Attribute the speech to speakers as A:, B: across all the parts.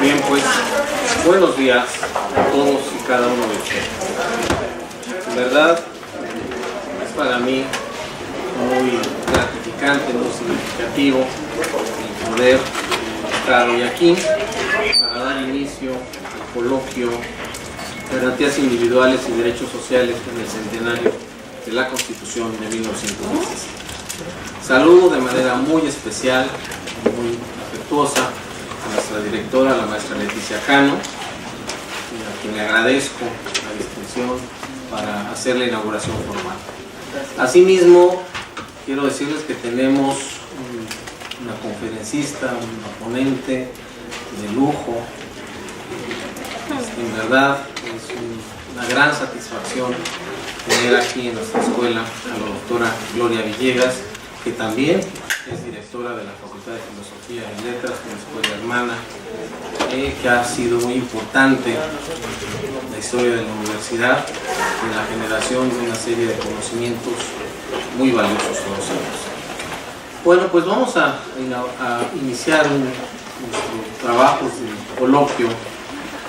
A: Bien, pues, buenos días a todos y cada uno de ustedes. En verdad, es para mí muy gratificante, muy significativo el poder estar hoy aquí para dar inicio al coloquio Garantías Individuales y Derechos Sociales en el centenario de la Constitución de 1916. Saludo de manera muy especial, muy afectuosa a nuestra directora, la maestra Leticia Cano, a quien le agradezco la distinción para hacer la inauguración formal. Asimismo, quiero decirles que tenemos una conferencista, una ponente de lujo. En verdad es una gran satisfacción tener aquí en nuestra escuela a la doctora Gloria Villegas, que también es directora de la Facultad de Filosofía y Letras, una escuela hermana, que ha sido muy importante en la historia de la universidad, en la generación de una serie de conocimientos muy valiosos todos ellos. Bueno, pues vamos a iniciar nuestro trabajo de coloquio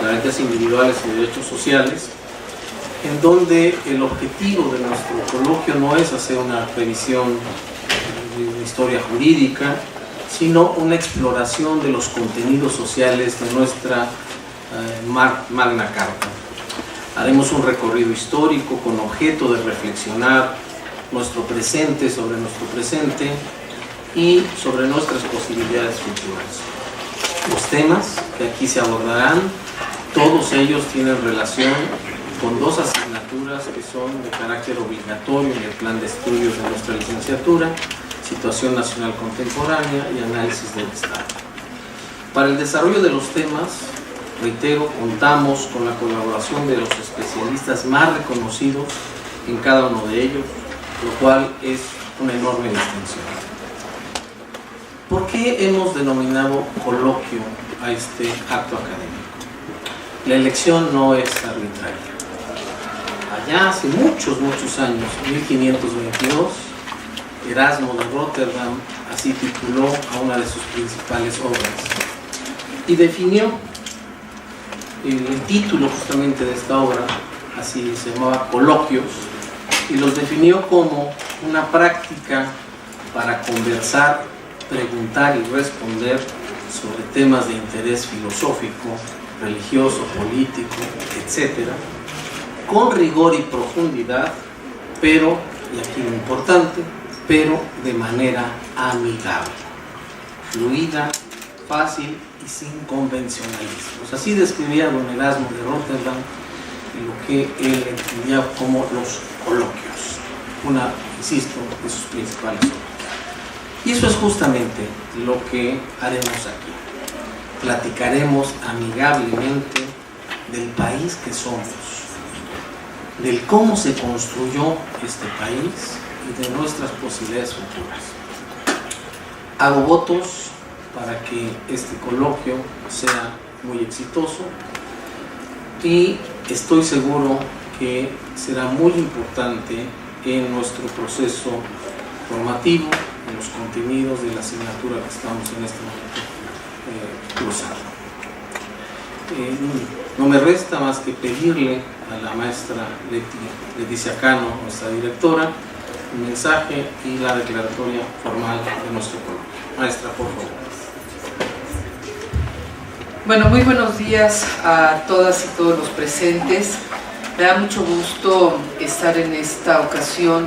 A: Garantías Individuales y Derechos Sociales, en donde el objetivo de nuestro coloquio no es hacer una revisión de una historia jurídica, sino una exploración de los contenidos sociales de nuestra Magna Carta. Haremos un recorrido histórico con objeto de reflexionar nuestro presente sobre nuestro presente y sobre nuestras posibilidades futuras. Los temas que aquí se abordarán, todos ellos tienen relación con dos asignaturas que son de carácter obligatorio en el plan de estudios de nuestra licenciatura: Situación Nacional Contemporánea y Análisis del Estado. Para el desarrollo de los temas, reitero, contamos con la colaboración de los especialistas más reconocidos en cada uno de ellos, lo cual es una enorme distinción. ¿Por qué hemos denominado coloquio a este acto académico? La elección no es arbitraria. Allá hace muchos años, 1522, Erasmo de Rotterdam así tituló a una de sus principales obras y definió el título justamente de esta obra, así se llamaba Coloquios, y los definió como una práctica para conversar, preguntar y responder sobre temas de interés filosófico, religioso, político, etc., con rigor y profundidad, pero, y aquí lo importante, pero de manera amigable, fluida, fácil y sin convencionalismos. Así describía don Erasmo de Rotterdam lo que él entendía como los coloquios, una, insisto, de sus principales obras. Y eso es justamente lo que haremos aquí. Platicaremos amigablemente del país que somos, del cómo se construyó este país y de nuestras posibilidades futuras. Hago votos para que este coloquio sea muy exitoso y estoy seguro que será muy importante en nuestro proceso formativo, en los contenidos de la asignatura que estamos en este momento cruzando. No me resta más que pedirle a la maestra Leticia Cano, nuestra directora, un mensaje y la declaratoria formal de nuestro coloquio. Maestra, por favor.
B: Bueno, muy buenos días a todas y todos los presentes. Me da mucho gusto estar en esta ocasión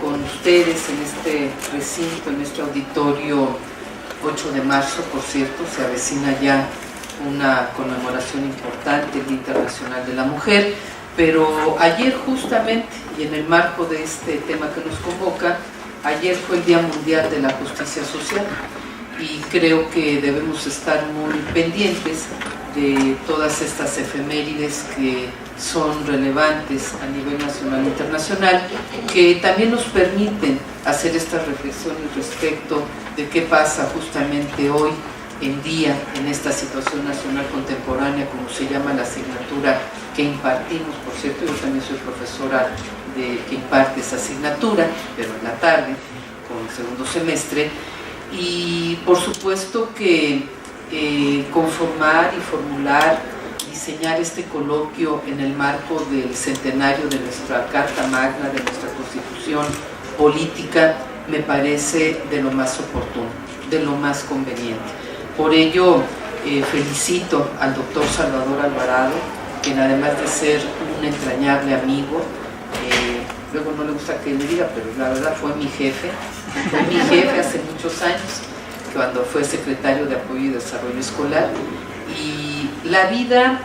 B: con ustedes en este recinto, en este auditorio 8 de marzo, por cierto, se avecina ya una conmemoración importante, el Día Internacional de la Mujer, pero ayer justamente, y en el marco de este tema que nos convoca, ayer fue el Día Mundial de la Justicia Social y creo que debemos estar muy pendientes de todas estas efemérides que son relevantes a nivel nacional e internacional, que también nos permiten hacer estas reflexiones respecto de qué pasa justamente hoy en día en esta situación nacional contemporánea, como se llama la asignatura que impartimos. Por cierto, yo también soy profesora que imparte esa asignatura, pero en la tarde, con el segundo semestre, y por supuesto que conformar y formular, diseñar este coloquio en el marco del centenario de nuestra Carta Magna, de nuestra Constitución política, me parece de lo más oportuno, de lo más conveniente. Por ello, felicito al doctor Salvador Alvarado, quien además de ser un entrañable amigo, luego no le gusta que le diga, pero la verdad fue mi jefe hace muchos años, cuando fue secretario de Apoyo y Desarrollo Escolar, y la vida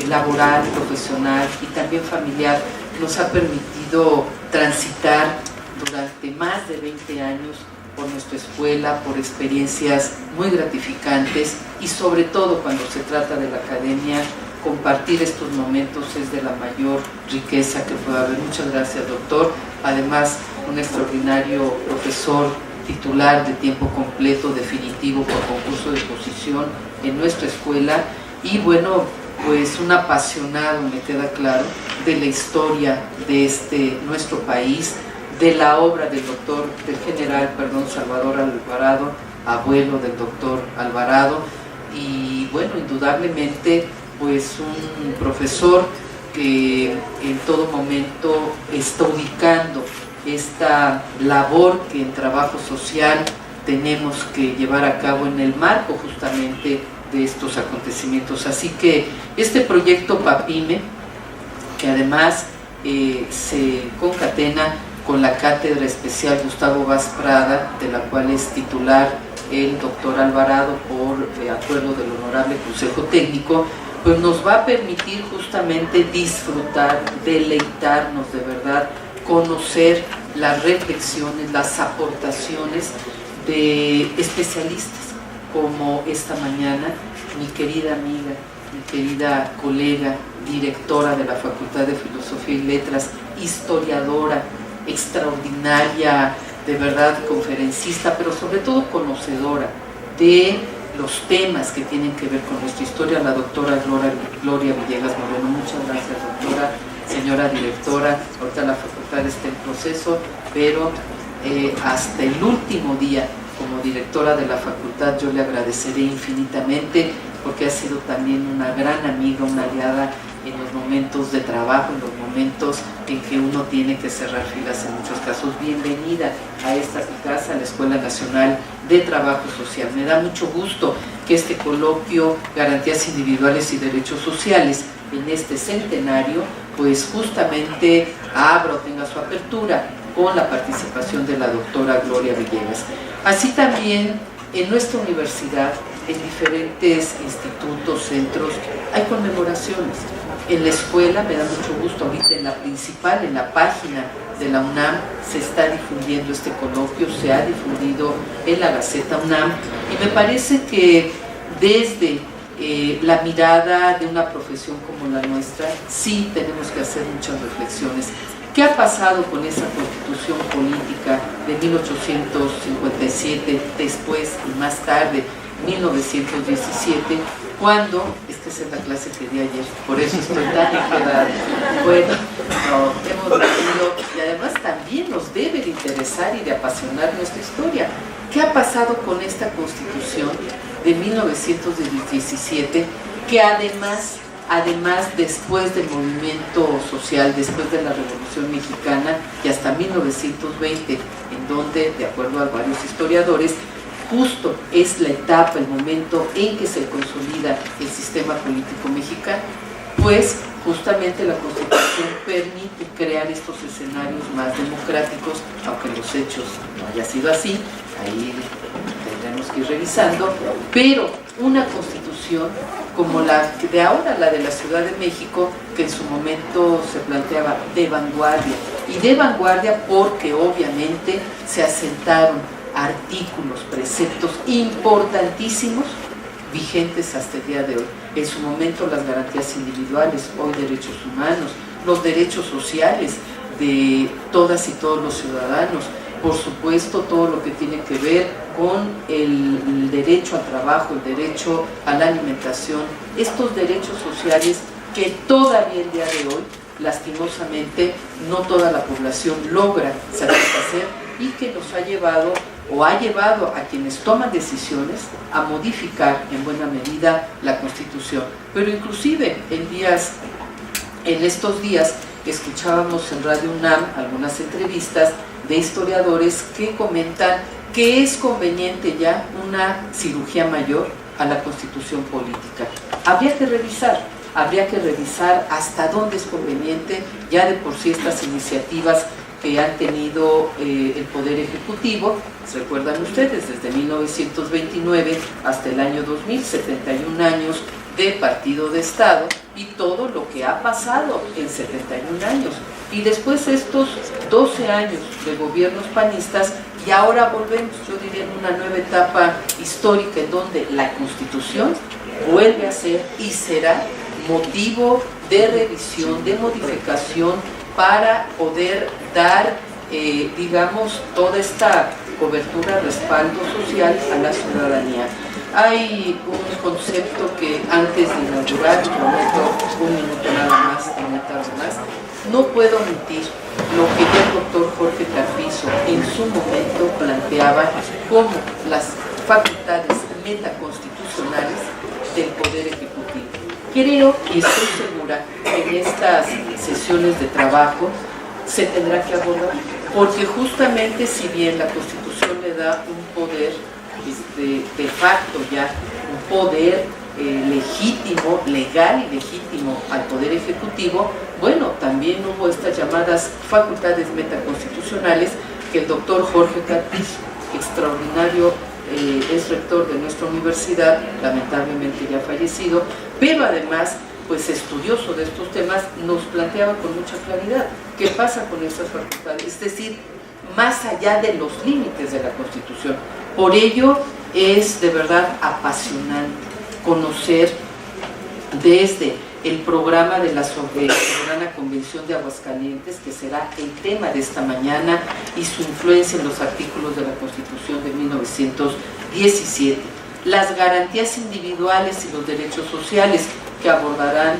B: laboral, profesional y también familiar nos ha permitido transitar durante más de 20 años por nuestra escuela, por experiencias muy gratificantes, y sobre todo cuando se trata de la academia, compartir estos momentos es de la mayor riqueza que pueda haber. Muchas gracias, doctor. Además, un extraordinario profesor titular de tiempo completo, definitivo por concurso de exposición en nuestra escuela, y bueno, pues un apasionado, me queda claro, de la historia de nuestro país, de la obra del general Salvador Alvarado, abuelo del doctor Alvarado, y bueno, indudablemente pues un profesor que en todo momento está ubicando esta labor que en trabajo social tenemos que llevar a cabo en el marco justamente de estos acontecimientos. Así que este proyecto PAPIME, que además se concatena con la Cátedra Especial Gustavo Vaz Prada, de la cual es titular el doctor Alvarado por acuerdo del Honorable Consejo Técnico, pues nos va a permitir justamente disfrutar, deleitarnos de verdad, conocer las reflexiones, las aportaciones de especialistas, como esta mañana mi querida amiga, mi querida colega, directora de la Facultad de Filosofía y Letras, historiadora, extraordinaria, de verdad conferencista, pero sobre todo conocedora de los temas que tienen que ver con nuestra historia, la doctora Gloria Villegas Moreno. Muchas gracias, doctora, señora directora. Ahorita la facultad está en proceso, pero hasta el último día como directora de la facultad yo le agradeceré infinitamente, porque ha sido también una gran amiga, una aliada en los momentos de trabajo, en los momentos en que uno tiene que cerrar filas en muchos casos. Bienvenida a esta casa, a la Escuela Nacional de Trabajo Social. Me da mucho gusto que este coloquio Garantías Individuales y Derechos Sociales en este centenario, pues justamente tenga su apertura con la participación de la doctora Gloria Villegas. Así también en nuestra universidad, en diferentes institutos, centros, hay conmemoraciones. En la escuela, me da mucho gusto, ahorita en la principal, en la página de la UNAM, se está difundiendo este coloquio, se ha difundido en la Gaceta UNAM, y me parece que desde la mirada de una profesión como la nuestra, sí tenemos que hacer muchas reflexiones. ¿Qué ha pasado con esa Constitución política de 1857, después y más tarde 1917, cuando, esa es la clase que di ayer, por eso estoy tan enredada? Bueno, hemos tenido, y además también nos debe de interesar y de apasionar nuestra historia. ¿Qué ha pasado con esta Constitución de 1917, que además después del movimiento social, después de la Revolución Mexicana y hasta 1920, en donde, de acuerdo a varios historiadores, justo es la etapa, el momento en que se consolida el sistema político mexicano, pues justamente la Constitución permite crear estos escenarios más democráticos, aunque en los hechos no haya sido así, ahí tendremos que ir revisando, pero una Constitución como la de ahora, la de la Ciudad de México, que en su momento se planteaba de vanguardia, y de vanguardia porque obviamente se asentaron artículos, preceptos importantísimos vigentes hasta el día de hoy. En su momento las garantías individuales, hoy derechos humanos, los derechos sociales de todas y todos los ciudadanos, por supuesto todo lo que tiene que ver con el derecho al trabajo, el derecho a la alimentación, estos derechos sociales que todavía el día de hoy, lastimosamente, no toda la población logra satisfacer, y que nos ha llevado o ha llevado a quienes toman decisiones a modificar en buena medida la Constitución. Pero inclusive en estos días escuchábamos en Radio UNAM algunas entrevistas de historiadores que comentan que es conveniente ya una cirugía mayor a la Constitución política. Habría que revisar hasta dónde es conveniente. Ya de por sí estas iniciativas que han tenido el Poder Ejecutivo, ¿se recuerdan ustedes? Desde 1929 hasta el año 2000, 71 años de partido de Estado, y todo lo que ha pasado en 71 años. Y después estos 12 años de gobiernos panistas, y ahora volvemos, yo diría, en una nueva etapa histórica en donde la Constitución vuelve a ser y será motivo de revisión, de modificación, para poder dar, digamos, toda esta cobertura, respaldo social a la ciudadanía. Hay un concepto que antes de inaugurar, prometo un minuto nada más, no me tardo más, no puedo omitir lo que ya el doctor Jorge Carpizo en su momento planteaba como las facultades metaconstitucionales del Poder Ejecutivo. Creo y estoy segura que en estas sesiones de trabajo se tendrá que abordar, porque justamente si bien la Constitución le da un poder de facto ya, un poder legítimo, legal y legítimo al Poder Ejecutivo, bueno, también hubo estas llamadas facultades metaconstitucionales que el doctor Jorge Carpizo, extraordinario es rector de nuestra universidad, lamentablemente ya fallecido, pero además pues estudioso de estos temas, nos planteaba con mucha claridad qué pasa con estas facultades, es decir, más allá de los límites de la Constitución. Por ello es de verdad apasionante conocer desde el programa de la Soberana Convención de Aguascalientes, que será el tema de esta mañana, y su influencia en los artículos de la Constitución de 1917, las garantías individuales y los derechos sociales que abordarán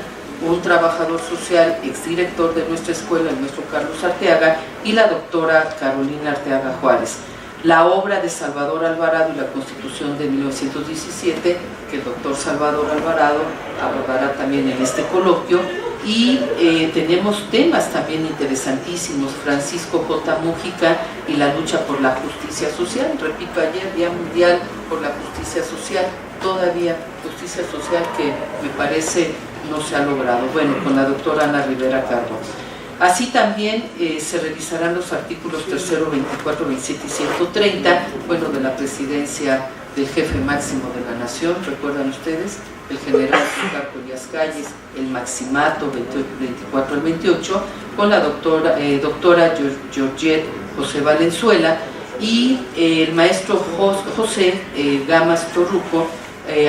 B: un trabajador social, exdirector de nuestra escuela, el maestro Carlos Arteaga, y la doctora Carolina Arteaga Juárez. La obra de Salvador Alvarado y la Constitución de 1917, que el doctor Salvador Alvarado abordará también en este coloquio, y tenemos temas también interesantísimos, Francisco J. Mújica y la lucha por la justicia social. Repito, ayer Día Mundial por la Justicia Social, todavía justicia social que me parece no se ha logrado. Bueno, con la doctora Ana Rivera Carbo. Así también se revisarán los artículos 3, 24, 27 y 130, bueno, de la presidencia del jefe máximo de la nación, recuerdan ustedes, el general Plutarco Elías Calles, el maximato 24 al 28, con la doctora Georgette José Valenzuela, y el maestro José Gamas Torruco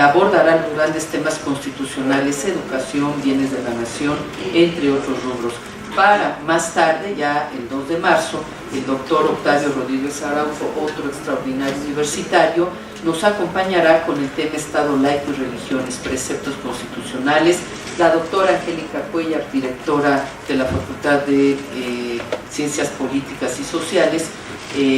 B: abordará los grandes temas constitucionales, educación, bienes de la nación, entre otros rubros. Para más tarde, ya el 2 de marzo, el doctor Octavio Rodríguez Araujo, otro extraordinario universitario, nos acompañará con el tema Estado laico y religiones, preceptos constitucionales. La doctora Angélica Cuellar, directora de la Facultad de Ciencias Políticas y Sociales,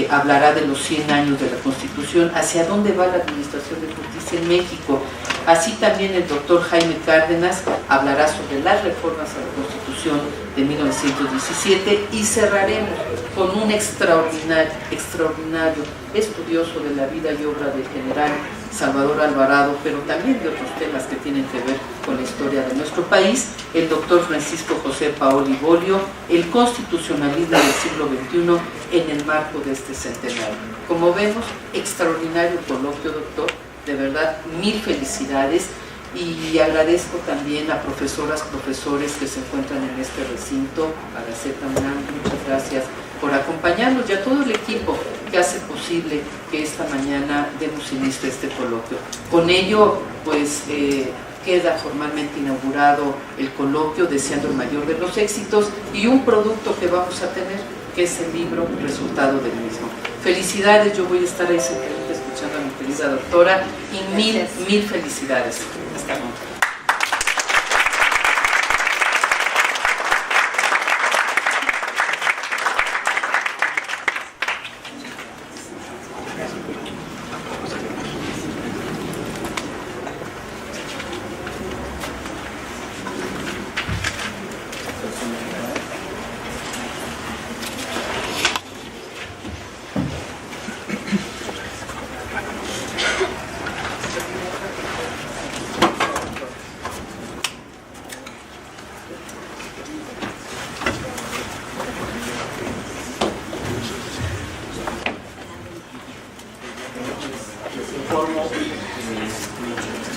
B: hablará de los 100 años de la Constitución, hacia dónde va la administración de justicia en México. Así también el doctor Jaime Cárdenas hablará sobre las reformas a la Constitución de 1917, y cerraremos con un extraordinario estudioso de la vida y obra del general Salvador Alvarado, pero también de otros temas que tienen que ver con la historia de nuestro país, el doctor Francisco José Paoli Bolio, el constitucionalismo del siglo XXI en el marco de este centenario. Como vemos, extraordinario coloquio, doctor, de verdad, mil felicidades, y agradezco también a profesoras, profesores que se encuentran en este recinto, a Gaceta UNAM, muchas gracias por acompañarnos, y a todo el equipo que hace posible que esta mañana demos inicio a este coloquio. Con ello, pues, queda formalmente inaugurado el coloquio, deseando el mayor de los éxitos y un producto que vamos a tener, que es el libro resultado del mismo. Felicidades, yo voy a estar ahí simplemente escuchando a mi querida doctora, y mil felicidades. Hasta luego.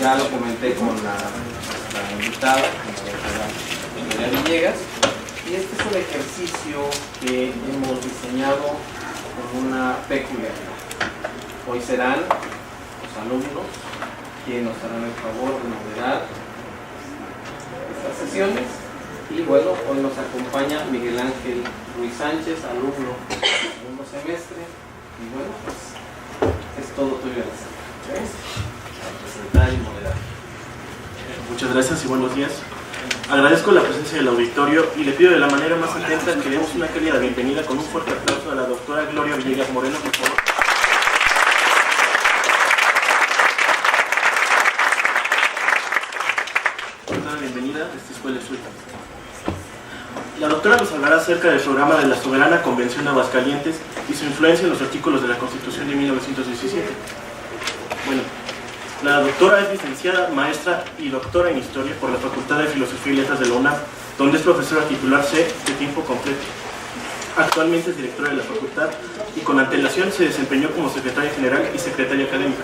A: Ya lo comenté con la invitada, la doctora Villegas, y este es un ejercicio que hemos diseñado con una peculiaridad. Hoy serán los alumnos quienes nos harán el favor de moderar estas sesiones. Y bueno, hoy nos acompaña Miguel Ángel Ruiz Sánchez, alumno del segundo semestre. Y bueno, pues es todo tuyo, Alessandra, para presentar y moderar.
C: Muchas gracias y buenos días. Agradezco la presencia del auditorio y le pido de la manera más atenta que demos una cálida bienvenida con un fuerte aplauso a la doctora Gloria Villegas Moreno, por favor. Bienvenida, esta escuela es suya. La doctora nos hablará acerca del programa de la Soberana Convención de Aguascalientes y su influencia en los artículos de la Constitución de 1917. Bueno, la doctora es licenciada, maestra y doctora en Historia por la Facultad de Filosofía y Letras de la UNAM, donde es profesora titular C de tiempo completo. Actualmente es directora de la facultad y con antelación se desempeñó como secretaria general y secretaria académica.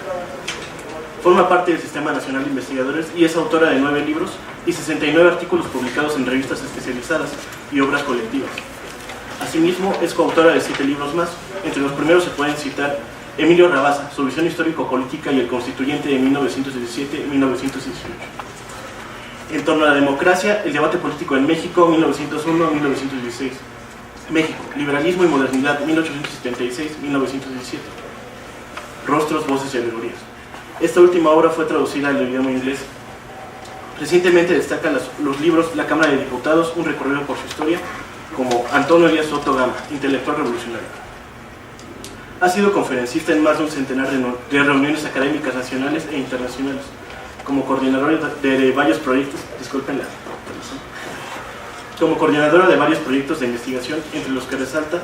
C: Forma parte del Sistema Nacional de Investigadores y es autora de 9 libros y 69 artículos publicados en revistas especializadas y obras colectivas. Asimismo, es coautora de 7 libros más. Entre los primeros se pueden citar Emilio Rabasa, su visión histórico-política y el constituyente de 1917-1918. En torno a la democracia, el debate político en México, 1901-1916. México, liberalismo y modernidad, 1876-1917. Rostros, voces y alegorías. Esta última obra fue traducida al idioma inglés. Recientemente destacan los libros La Cámara de Diputados, un recorrido por su historia, como Antonio Elías Soto Gama, intelectual revolucionario. Ha sido conferencista en más de un centenar de reuniones académicas nacionales e internacionales, como coordinadora de varios proyectos, como coordinadora de varios proyectos de investigación, entre los que resalta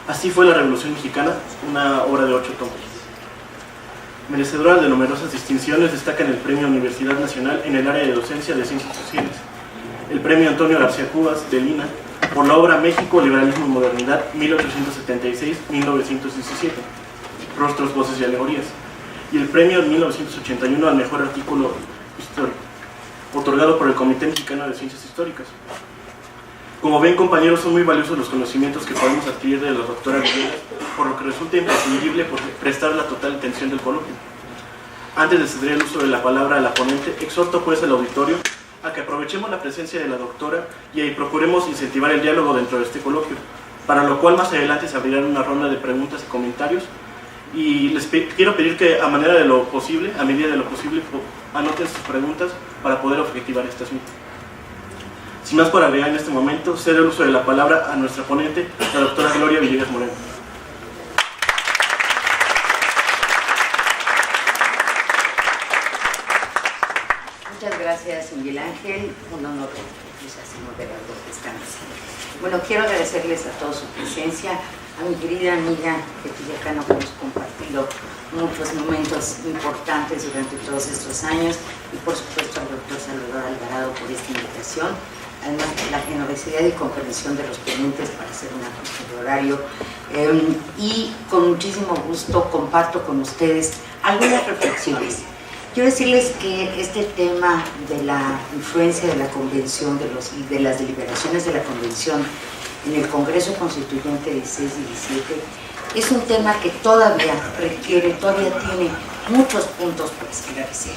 C: Así fue la Revolución Mexicana, una obra de 8 tomos. Merecedora de numerosas distinciones, destacan el Premio Universidad Nacional en el área de docencia de Ciencias Sociales, el Premio Antonio García Cubas de Lina por la obra México, Liberalismo y Modernidad, 1876-1917, Rostros, Voces y Alegorías, y el Premio 1981 al Mejor Artículo Histórico, otorgado por el Comité Mexicano de Ciencias Históricas. Como ven, compañeros, son muy valiosos los conocimientos que podemos adquirir de la doctora Villegas, por lo que resulta imprescindible prestar la total atención del coloquio. Antes de ceder el uso de la palabra a la ponente, exhorto pues al auditorio a que aprovechemos la presencia de la doctora y ahí procuremos incentivar el diálogo dentro de este coloquio, para lo cual más adelante se abrirá una ronda de preguntas y comentarios, y les quiero pedir que a medida de lo posible, anoten sus preguntas para poder objetivar estas mismas. Sin más por agregar en este momento, cedo el uso de la palabra a nuestra ponente, la doctora Gloria Villegas Moreno.
D: Muchas gracias, Miguel Ángel. Un honor que moderador que estamos. Bueno, quiero agradecerles a todos su presencia, a mi querida amiga Betty Yacano, que hemos compartido muchos momentos importantes durante todos estos años, y por supuesto al doctor Salvador Alvarado por esta invitación. Además, la generosidad y comprensión de los ponentes para hacer un ajuste de horario. Y con muchísimo gusto comparto con ustedes algunas reflexiones. Quiero decirles que este tema de la influencia de la Convención, de las deliberaciones de la Convención en el Congreso Constituyente 16 y 17, es un tema que todavía tiene muchos puntos por esclarecer.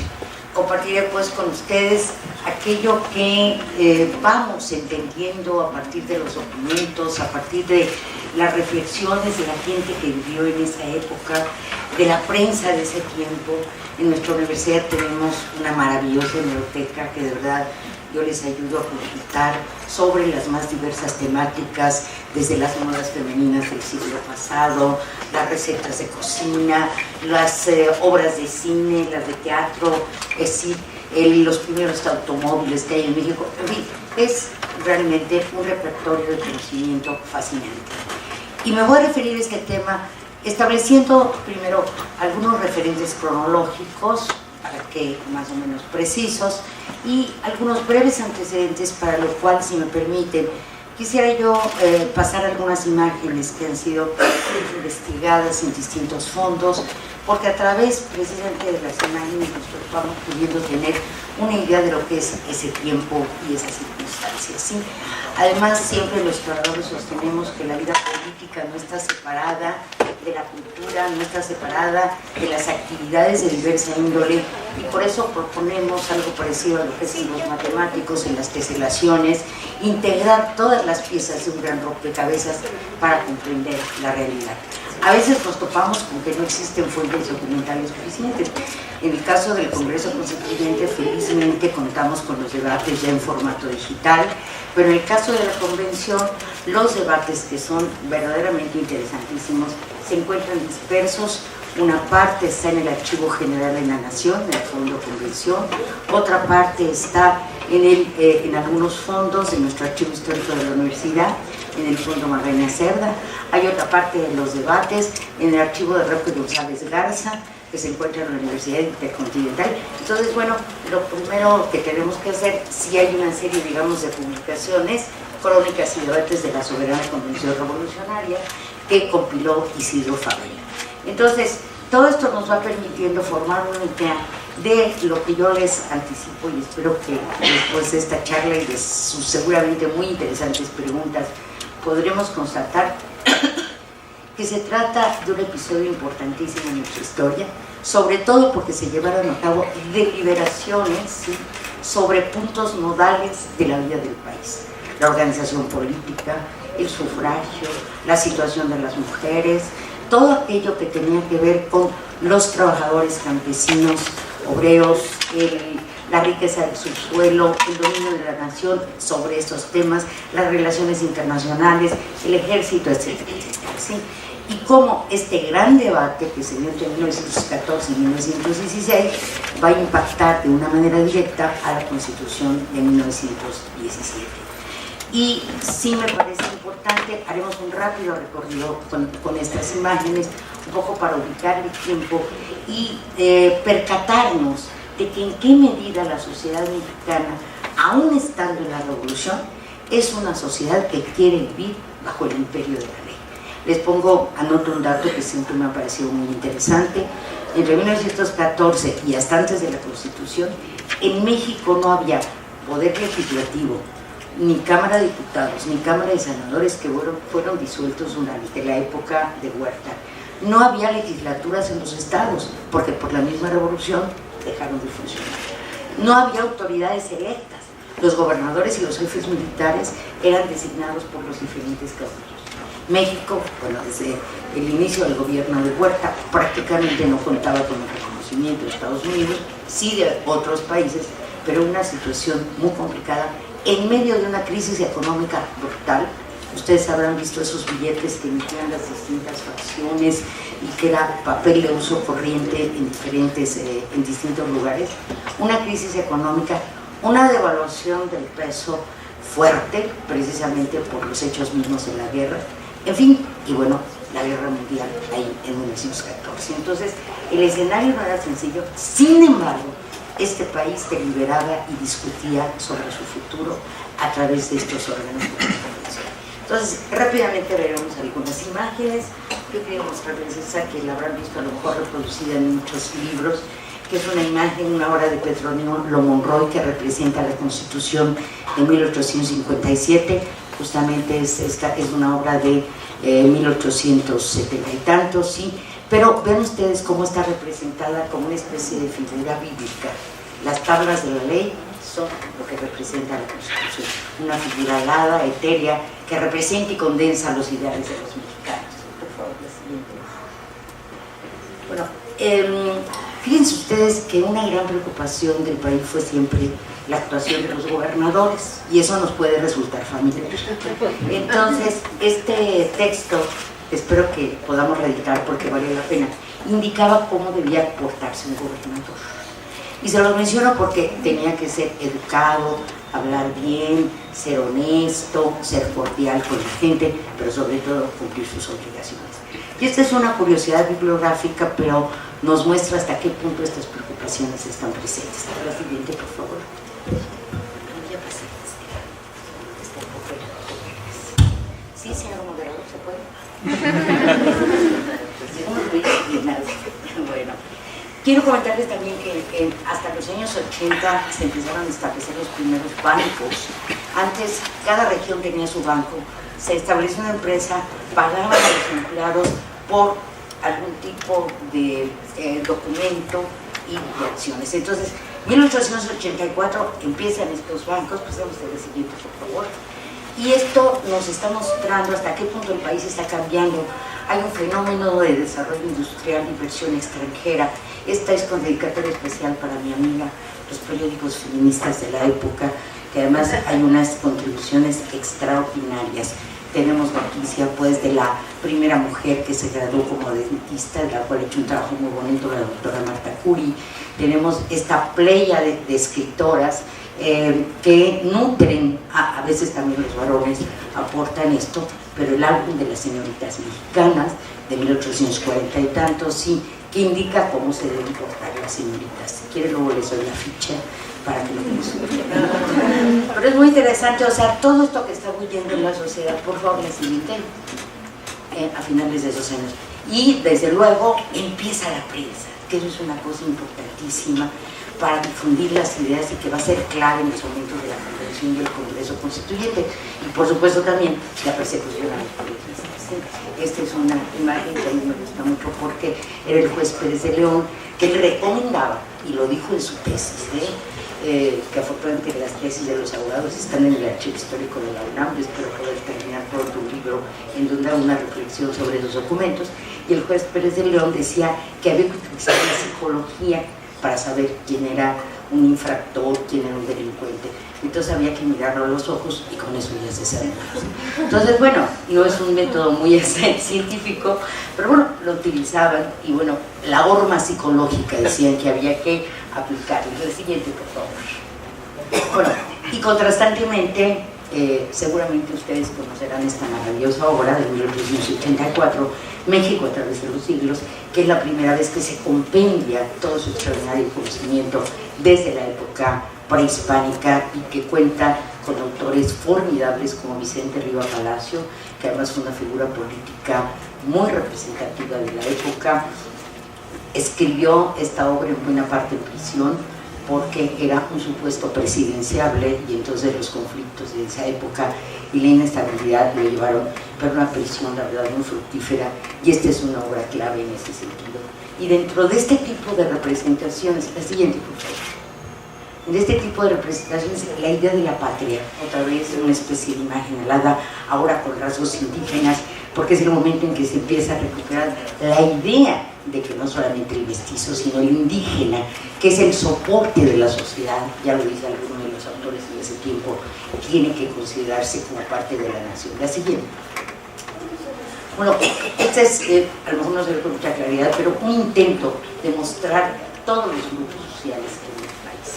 D: Compartiré pues con ustedes aquello que vamos entendiendo a partir de los documentos, a partir de las reflexiones de la gente que vivió en esa época, de la prensa de ese tiempo. En nuestra universidad tenemos una maravillosa biblioteca que de verdad yo les ayudo a consultar sobre las más diversas temáticas, desde las modas femeninas del siglo pasado, las recetas de cocina, las obras de cine, las de teatro, los primeros automóviles que hay en México. En fin, es realmente un repertorio de conocimiento fascinante. Y me voy a referir a este tema estableciendo primero algunos referentes cronológicos, para que más o menos precisos, y algunos breves antecedentes, para lo cual, si me permiten, quisiera yo pasar algunas imágenes que han sido investigadas en distintos fondos, porque a través precisamente de las imágenes nosotros vamos pudiendo tener una idea de lo que es ese tiempo y esas circunstancias, ¿sí? Además, siempre los trabajadores sostenemos que la vida política no está separada de la cultura, no está separada de las actividades de diversa índole, y por eso proponemos algo parecido a lo que hacen los matemáticos en las teselaciones, integrar todas las piezas de un gran rompecabezas para comprender la realidad. A veces nos topamos con que no existen fuentes documentales suficientes. En el caso del Congreso Constituyente, felizmente contamos con los debates ya en formato digital, pero en el caso de la Convención, los debates, que son verdaderamente interesantísimos, se encuentran dispersos. Una parte está en el Archivo General de la Nación, en el Fondo Convención, otra parte está en algunos fondos de nuestro Archivo Histórico de la Universidad, en el Fondo Magdalena Cerda. Hay otra parte de los debates en el Archivo de Roque González Garza, que se encuentra en la Universidad Intercontinental. Entonces, bueno, lo primero que tenemos que hacer, si hay una serie, digamos, de publicaciones, crónicas y debates de la Soberana Convención Revolucionaria, que compiló Isidro Fabri. Entonces, todo esto nos va permitiendo formar una idea de lo que yo les anticipo, y espero que después de esta charla y de sus seguramente muy interesantes preguntas podremos constatar que se trata de un episodio importantísimo en nuestra historia, sobre todo porque se llevaron a cabo deliberaciones, ¿sí?, sobre puntos nodales de la vida del país: la organización política, el sufragio, la situación de las mujeres, todo aquello que tenía que ver con los trabajadores campesinos, obreros, la riqueza del subsuelo, el dominio de la nación sobre estos temas, las relaciones internacionales, el ejército, etcétera, etcétera, ¿sí? Y cómo este gran debate que se dio entre 1914 y 1916 va a impactar de una manera directa a la Constitución de 1917. Y sí me parece importante, haremos un rápido recorrido con estas imágenes, un poco para ubicar el tiempo y percatarnos de que en qué medida la sociedad mexicana, aún estando en la revolución, es una sociedad que quiere vivir bajo el imperio de la ley. Les anoto un dato que siempre me ha parecido muy interesante. Entre 1914 y hasta antes de la Constitución, en México no había poder legislativo, ni Cámara de Diputados, ni Cámara de Senadores, que fueron disueltos durante la época de Huerta. No había legislaturas en los estados, porque por la misma revolución dejaron de funcionar. No había autoridades electas. Los gobernadores y los jefes militares eran designados por los diferentes caudillos. México, bueno, desde el inicio del gobierno de Huerta, prácticamente no contaba con el reconocimiento de Estados Unidos, sí de otros países, pero una situación muy complicada en medio de una crisis económica brutal. Ustedes habrán visto esos billetes que emitían las distintas facciones y que era papel de uso corriente en distintos lugares. Una crisis económica, una devaluación del peso fuerte, precisamente por los hechos mismos de la guerra. En fin, y bueno, la guerra mundial ahí en 1914. Entonces, el escenario no era sencillo. Sin embargo, este país deliberaba y discutía sobre su futuro a través de estos órganos de convención. Entonces, rápidamente veremos algunas imágenes. Yo quería mostrarles esa, que la habrán visto a lo mejor reproducida en muchos libros, que es una imagen, una obra de Petronio Lo Monroy, que representa la Constitución de 1857. Justamente es una obra de 1870 y tantos, ¿sí? Pero ven ustedes cómo está representada como una especie de figura bíblica. Las tablas de la ley son lo que representa la Constitución, una figura alada, etérea, que representa y condensa los ideales de los mexicanos. Por favor, la siguiente. Bueno, fíjense ustedes que una gran preocupación del país fue siempre la actuación de los gobernadores, y eso nos puede resultar familiar. Entonces, este texto, espero que podamos reeditar porque vale la pena, indicaba cómo debía portarse un gobernador. Y se los menciono porque tenía que ser educado, hablar bien, ser honesto, ser cordial con la gente, pero sobre todo cumplir sus obligaciones. Y esta es una curiosidad bibliográfica, pero nos muestra hasta qué punto estas preocupaciones están presentes. La siguiente, por favor. Sí, señor moderador, ¿se puede? Llegamos muy disciplinados. Bueno, quiero comentarles también que hasta los años 80 se empezaron a establecer los primeros bancos. Antes, cada región tenía su banco. Se estableció una empresa, pagaban a los empleados por algún tipo de documento y de acciones. Entonces, 1884 empiezan estos bancos. Pasamos a la siguiente, por favor. Y esto nos está mostrando hasta qué punto el país está cambiando. Hay un fenómeno de desarrollo industrial, inversión extranjera. Esta es con dedicatoria especial para mi amiga, los periódicos feministas de la época, que además hay unas contribuciones extraordinarias. Tenemos noticia pues de la primera mujer que se graduó como dentista, de la cual ha hecho un trabajo muy bonito, la doctora Marta Curie. Tenemos esta playa de escritoras que nutren, a veces también los varones aportan esto, pero el álbum de las señoritas mexicanas de 1840 y tantos, sí, que indica cómo se deben portar las señoritas. Si quiere luego les doy la ficha para que lo consulten. Pero es muy interesante, o sea, todo esto que está huyendo en la sociedad, por favor les inviten a finales de esos años. Y desde luego empieza la prensa, que eso es una cosa importantísima para difundir las ideas y que va a ser clave en los momentos de la Convención y el Congreso Constituyente. Y por supuesto también la persecución a los periodistas. Esta es una imagen que a mí me gusta mucho porque era el juez Pérez de León, que le recomendaba, y lo dijo en su tesis, que afortunadamente las tesis de los abogados están en el archivo histórico de la UNAM, espero poder terminar pronto un libro en donde haga una reflexión sobre esos documentos, y el juez Pérez de León decía que había que utilizar la psicología para saber quién era un infractor, quién era un delincuente. Entonces había que mirarlo a los ojos y con eso ya se sabía. Entonces, bueno, no es un método muy científico, pero bueno, lo utilizaban y bueno, la horma psicológica decían que había que aplicarlo. El siguiente, por favor. Bueno, y contrastantemente, seguramente ustedes conocerán esta maravillosa obra de 1884, México a través de los siglos, que es la primera vez que se compendia todo su extraordinario conocimiento desde la época prehispánica y que cuenta con autores formidables como Vicente Riva Palacio, que además fue una figura política muy representativa de la época. Escribió esta obra en buena parte en prisión porque era un supuesto presidenciable y entonces los conflictos de esa época y la inestabilidad lo llevaron a una prisión, la verdad, muy fructífera, y esta es una obra clave en ese sentido. Y dentro de este tipo de representaciones, la siguiente, por favor. En este tipo de representaciones, la idea de la patria, otra vez una especie de imagen alada, ahora con rasgos indígenas, porque es el momento en que se empieza a recuperar la idea de que no solamente el mestizo, sino el indígena, que es el soporte de la sociedad, ya lo dice alguno de los autores en ese tiempo, tiene que considerarse como parte de la nación. La siguiente. Bueno, este es, a lo mejor no se ve con mucha claridad, pero un intento de mostrar todos los grupos sociales que hay en el país.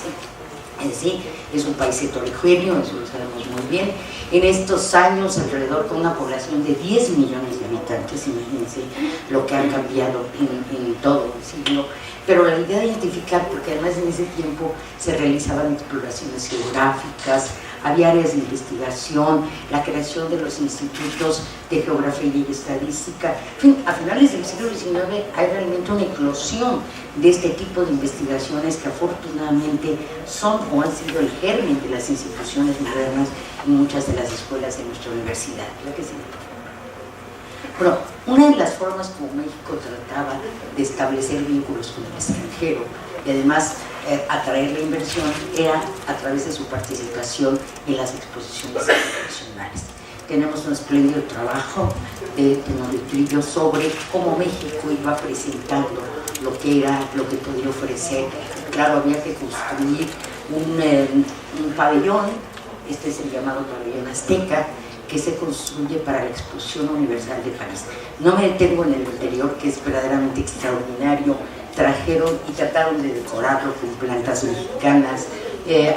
D: En sí, es un país heterogéneo, eso lo sabemos muy bien. En estos años, alrededor con una población de 10 millones de habitantes, imagínense lo que han cambiado en todo el siglo. Pero la idea de identificar, porque además en ese tiempo se realizaban exploraciones geográficas, había áreas de investigación, la creación de los institutos de geografía y estadística. En fin, a finales del siglo XIX hay realmente una eclosión de este tipo de investigaciones que afortunadamente son o han sido el germen de las instituciones modernas y muchas de las escuelas de nuestra universidad. ¿La que sí? Bueno, una de las formas como México trataba de establecer vínculos con el extranjero y además atraer la inversión era a través de su participación en las exposiciones internacionales. Tenemos un espléndido trabajo de Tenochtitlan sobre cómo México iba presentando lo que era, lo que podía ofrecer. Claro, había que construir un pabellón, este es el llamado pabellón azteca, que se construye para la Exposición Universal de París. No me detengo en el interior, que es verdaderamente extraordinario. Trajeron y trataron de decorarlo con plantas mexicanas,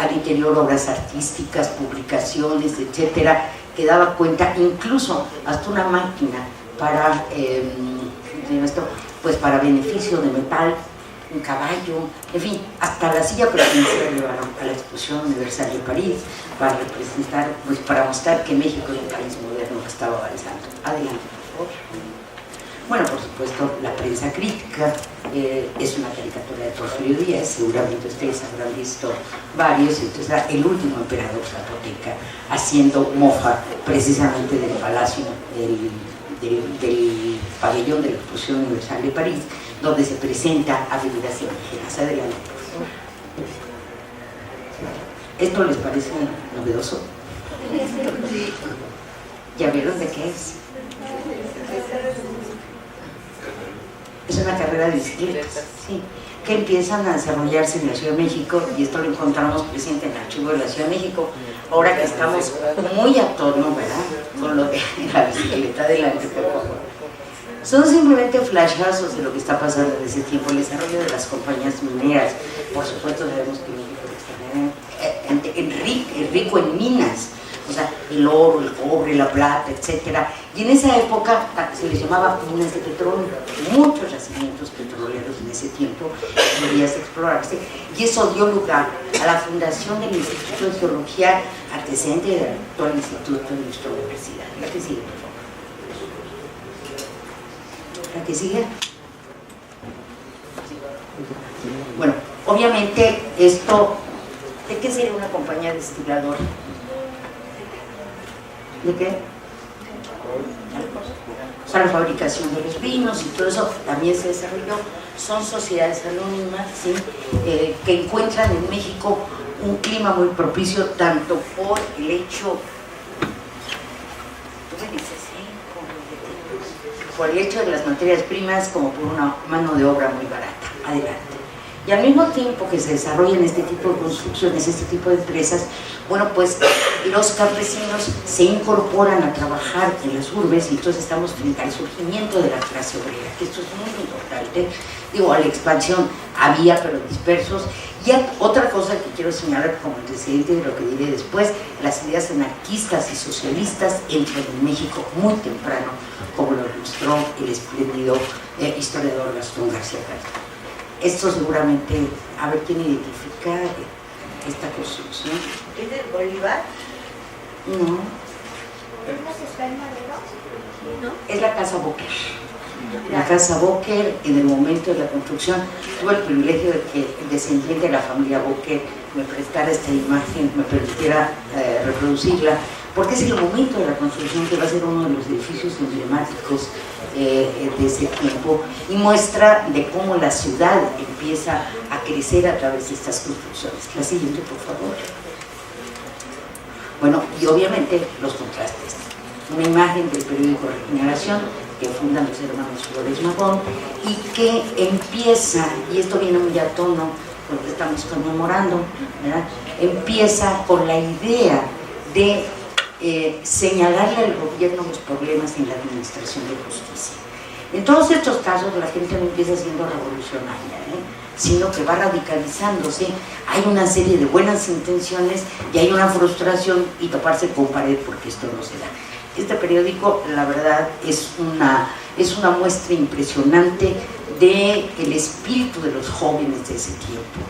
D: al interior obras artísticas, publicaciones, etcétera, que daba cuenta, incluso hasta una máquina para, pues para beneficio de metal, un caballo, en fin, hasta la silla presidencial llevaron a la Exposición Universal de París para representar, pues para mostrar que México es un país moderno que estaba avanzando. Adelante, por favor. Bueno, por supuesto, la prensa crítica, es una caricatura de Porfirio Díaz, seguramente ustedes habrán visto varios, entonces era el último emperador zapoteca, haciendo mofa precisamente del palacio, del pabellón de la Exposición Universal de París, donde se presenta a figuras indígenas. Adelante, por favor. ¿Esto les parece novedoso? ¿Ya vieron de qué es? Es una carrera de bicicletas, sí, que empiezan a desarrollarse en la Ciudad de México, y esto lo encontramos presente en el archivo de la Ciudad de México, ahora que estamos muy a tono, ¿verdad?, con lo de la bicicleta delante, por favor. Son simplemente flashazos de lo que está pasando en ese tiempo, el desarrollo de las compañías mineras. Por supuesto sabemos que México es rico en minas, o sea, el oro, el cobre, la plata, etcétera. Y en esa época se les llamaba minas de petróleo, muchos yacimientos petroleros en ese tiempo podían explorarse, y eso dio lugar a la fundación del Instituto de Geología, antecedente del actual Instituto de nuestra universidad. La que sigue, por favor. La que sigue. Bueno, obviamente esto, ¿de qué sería una compañía destiladora? ¿De qué? O sea, la fabricación de los vinos y todo eso también se desarrolló. Son sociedades anónimas, ¿sí?, que encuentran en México un clima muy propicio, tanto por el hecho, ¿tú me dices, por el hecho de las materias primas, como por una mano de obra muy barata. Adelante. Y al mismo tiempo que se desarrollan este tipo de construcciones, este tipo de empresas, bueno, pues los campesinos se incorporan a trabajar en las urbes, y entonces estamos frente al surgimiento de la clase obrera, que esto es muy importante. Digo, a la expansión había, pero dispersos. Y otra cosa que quiero señalar como antecedente de lo que diré después, las ideas anarquistas y socialistas entran en México muy temprano, como lo ilustró el espléndido historiador Gastón García Castro. Esto seguramente, a ver quién identifica esta construcción.
E: ¿Es del Bolívar?
D: No.
E: ¿Es la que está en Madero? ¿No?
D: Es la Casa Boker. La Casa Boker, en el momento de la construcción, tuve el privilegio de que el descendiente de la familia Boker me prestara esta imagen, me permitiera reproducirla, porque es el momento de la construcción que va a ser uno de los edificios emblemáticos de ese tiempo, y muestra de cómo la ciudad empieza a crecer a través de estas construcciones. La siguiente, por favor. Bueno, y obviamente los contrastes. Una imagen del periódico Regeneración que fundan los hermanos Flores Magón, y que empieza, y esto viene muy a tono con lo que estamos conmemorando, ¿verdad?, empieza con la idea de señalarle al gobierno los problemas en la administración de justicia. En todos estos casos la gente no empieza siendo revolucionaria, sino que va radicalizándose. Hay una serie de buenas intenciones y hay una frustración y toparse con pared porque esto no se da. Este periódico, la verdad, es una muestra impresionante del espíritu de los jóvenes de ese tiempo.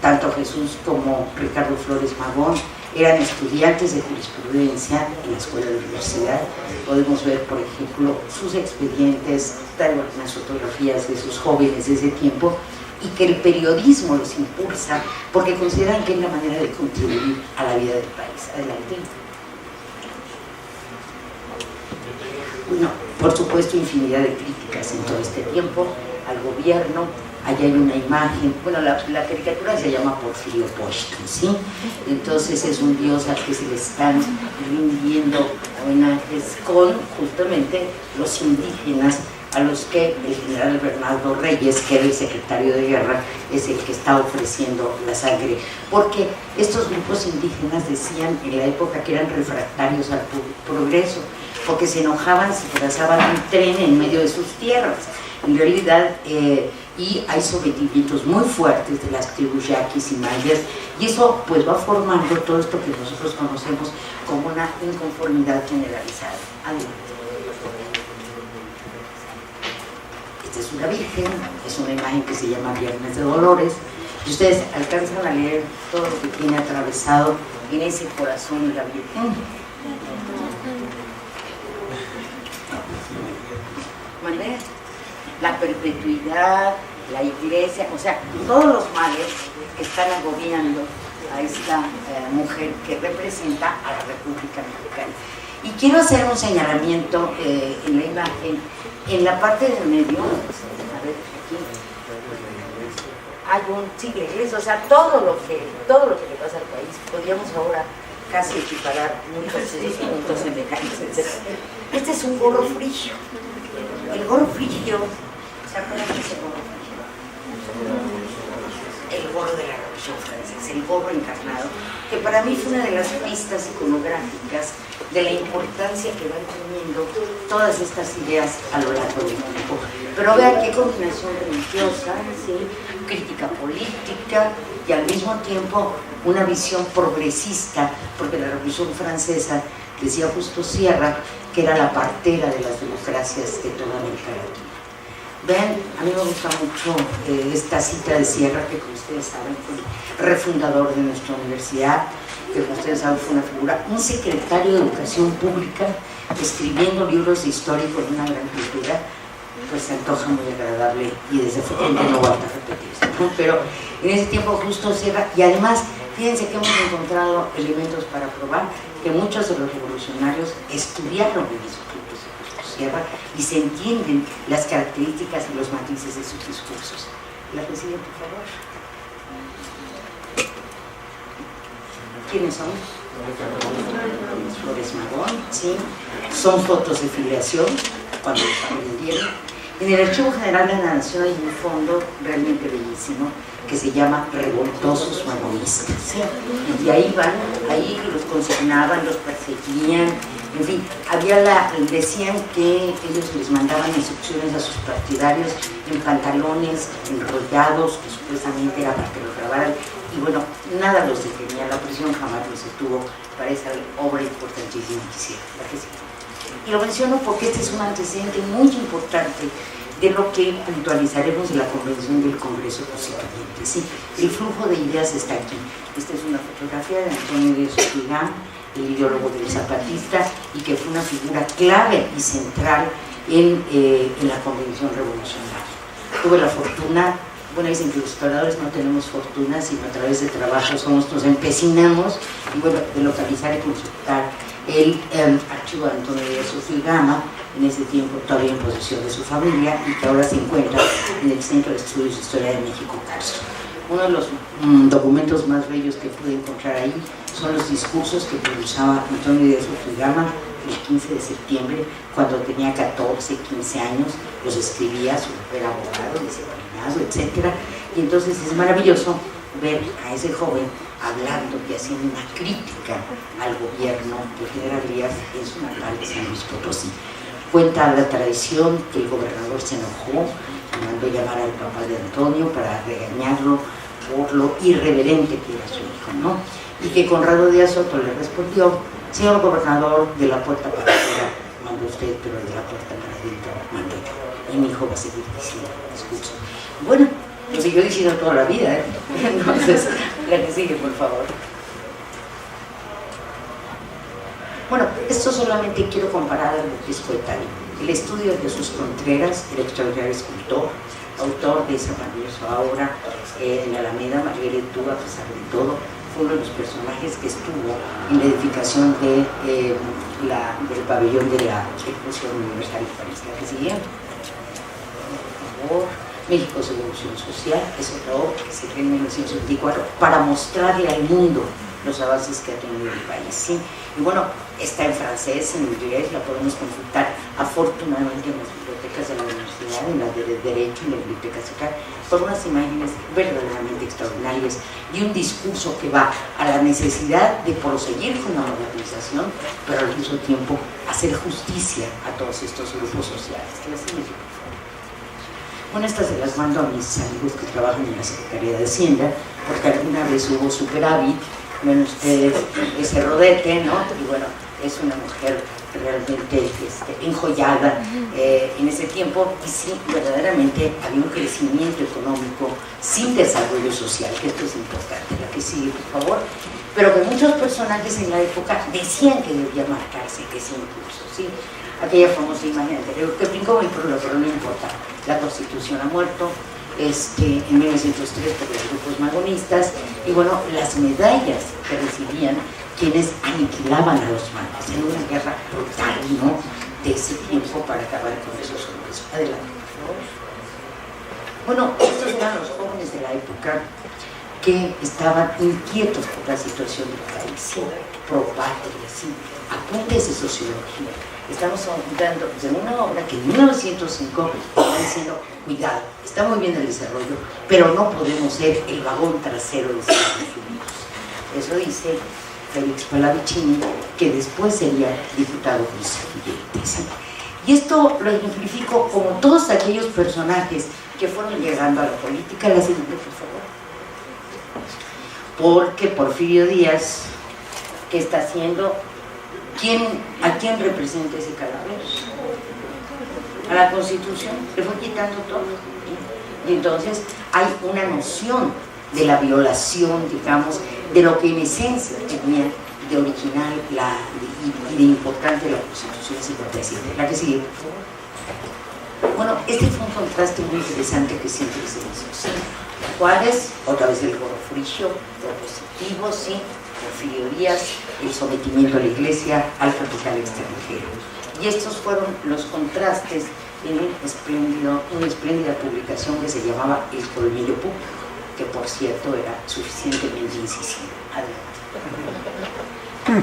D: Tanto Jesús como Ricardo Flores Magón eran estudiantes de jurisprudencia en la escuela de la universidad. Podemos ver, por ejemplo, sus expedientes, traigo algunas fotografías de sus jóvenes de ese tiempo, y que el periodismo los impulsa porque consideran que es la manera de contribuir a la vida del país. Adelante. Bueno, por supuesto, infinidad de críticas en todo este tiempo al gobierno. Allá hay una imagen, bueno, la caricatura se llama Porfirio Postkin, ¿sí? Entonces es un dios al que se le están rindiendo homenajes con justamente los indígenas, a los que el general Bernardo Reyes, que era el secretario de guerra, es el que está ofreciendo la sangre, porque estos grupos indígenas decían en la época que eran refractarios al progreso, porque se enojaban si trazaban un tren en medio de sus tierras. En realidad, y hay sometimientos muy fuertes de las tribus yaquis y mayas, y eso pues va formando todo esto que nosotros conocemos como una inconformidad generalizada. Adelante. Esta es una virgen, es una imagen que se llama Viernes de Dolores, y ustedes alcanzan a leer todo lo que tiene atravesado en ese corazón de la Virgen. ¿Vale? La perpetuidad, la iglesia, o sea, todos los males están agobiando a esta mujer que representa a la República Mexicana. Y quiero hacer un señalamiento en la imagen, en la parte del medio, a ver, aquí, hay la iglesia, o sea, todo lo que le pasa al país, podríamos ahora casi equiparar muchos de esos puntos semejantes, etc. Este es un gorro frigio. El gorro frigio, ¿se acuerdan de ese gorro frigio? El gorro de la Revolución Francesa, el gorro encarnado, que para mí fue una de las pistas iconográficas de la importancia que van teniendo todas estas ideas a lo largo del tiempo. Pero vean qué combinación religiosa, ¿sí? Crítica política y al mismo tiempo una visión progresista, porque la Revolución Francesa, decía Justo Sierra, que era la partera de las democracias de toda América Latina. Vean, a mí me gusta mucho esta cita de Sierra, que como ustedes saben fue refundador de nuestra universidad, que como ustedes saben fue una figura, un secretario de Educación Pública, escribiendo libros de historia con una gran cultura, pues se antoja muy agradable y desde fuente no va a repetirse, ¿no? Pero en ese tiempo Justo Sierra, y además, fíjense que hemos encontrado elementos para probar que muchos de los revolucionarios estudiaron en institutos de Justo Sierra y se entienden las características y los matices de sus discursos. La que sigue, por favor. ¿Quiénes son? Flores Magón, ¿sí? Son fotos de filiación, cuando aprendieron. En el Archivo General de la Nación hay un fondo realmente bellísimo que se llama Revoltosos Magonistas, ¿sí? Y ahí van, ahí los consignaban, los perseguían, en fin, decían que ellos les mandaban instrucciones a sus partidarios en pantalones enrollados, que supuestamente era para que los grabaran, y bueno, nada los detenía, la prisión jamás los detuvo para esa obra importantísima que hicieron, la que sí. Y lo menciono porque este es un antecedente muy importante de lo que puntualizaremos de la Convención del Congreso Constituyente. ¿Sí? El flujo de ideas está aquí. Esta es una fotografía de Antonio Díaz Ortega, el ideólogo del zapatista, y que fue una figura clave y central en la Convención Revolucionaria. Tuve la fortuna, bueno, dicen que los historiadores no tenemos fortuna, sino a través de trabajo nos empecinamos, y bueno, de localizar y consultar el archivo de Antonio Díaz Ortega, en ese tiempo todavía en posesión de su familia y que ahora se encuentra en el Centro de Estudios de Historia de México, Carso. Uno de los documentos más bellos que pude encontrar ahí son los discursos que pronunciaba Antonio Díaz Ortega el 15 de septiembre, cuando tenía 14, 15 años, los escribía, su era abogado, disciplinado, etc. Y entonces es maravilloso ver a ese joven hablando y haciendo una crítica al gobierno de General Díaz en su natal de San Luis Potosí. Cuenta la tradición que el gobernador se enojó, mandó llamar al papá de Antonio para regañarlo por lo irreverente que era su hijo, ¿no? Y que Conrado Díaz Soto le respondió: señor gobernador, de la puerta para afuera mandó usted, pero de la puerta para adentro mandó yo. Y mi hijo va a seguir diciendo, escucha. Bueno, lo siguió diciendo toda la vida, ¿eh? Entonces, la que sigue, por favor. Bueno, esto solamente quiero comparar a lo que es coetáneo. El estudio de Jesús Contreras, el extraordinario escultor, autor de esa maravillosa obra en la Alameda, Marguerite Duras, a pesar de todo, fue uno de los personajes que estuvo en la edificación del pabellón de la Exposición Universal de París. La que sigue, por favor. México es Evolución Social, es otra obra que se creó en 1974 para mostrarle al mundo los avances que ha tenido el país, ¿sí? Y bueno, está en francés, en inglés, la podemos consultar afortunadamente en las bibliotecas de la universidad, en las de Derecho, en la biblioteca Secar, por unas imágenes verdaderamente extraordinarias y un discurso que va a la necesidad de proseguir con la modernización, pero al mismo tiempo hacer justicia a todos estos grupos sociales. ¿Qué les significa? Bueno, estas se las mando a mis amigos que trabajan en la Secretaría de Hacienda, porque alguna vez hubo superávit, ven ustedes ese rodete, ¿no? Y bueno, es una mujer realmente enjollada en ese tiempo, y sí, verdaderamente había un crecimiento económico sin desarrollo social, que esto es importante. La que sigue, por favor. Pero que muchos personajes en la época decían que debía marcarse ese impulso, ¿sí? Aquella famosa imagen anterior, que brincó muy pronto, pero no importa. La Constitución ha muerto en 1903 por los grupos magonistas, y bueno, las medallas que recibían quienes aniquilaban a los magos en una guerra brutal, ¿no?, de ese tiempo para acabar con esos hombres. Adelante, por favor. Bueno, estos eran los jóvenes de la época que estaban inquietos por la situación del país, ¿sí?, pro patria, ¿sí? Apuntes de sociología. Estamos hablando de una obra que en 1905 está diciendo, cuidado, está muy bien el desarrollo, pero no podemos ser el vagón trasero de Estados Unidos. Eso dice Félix Pallavicini, que después sería diputado constituyente, ¿sí? Y esto lo ejemplifico como todos aquellos personajes que fueron llegando a la política. La siguiente, por favor. Porque Porfirio Díaz, ¿qué está haciendo? ¿A quién representa ese cadáver? A la Constitución, le fue quitando todo. Y entonces hay una noción de la violación, digamos, de lo que en esencia tenía de original y de importante la Constitución 57. La que sigue, por favor. Bueno, este fue un contraste muy interesante que siempre se hizo, ¿sí? Juárez, otra vez el gorofrillo, propositivo, ¿sí? Porfirio Díaz, el sometimiento a la Iglesia, al capital extranjero. Y estos fueron los contrastes en una espléndida publicación que se llamaba El Colmillo Público, que por cierto era suficientemente incisivo. Adelante.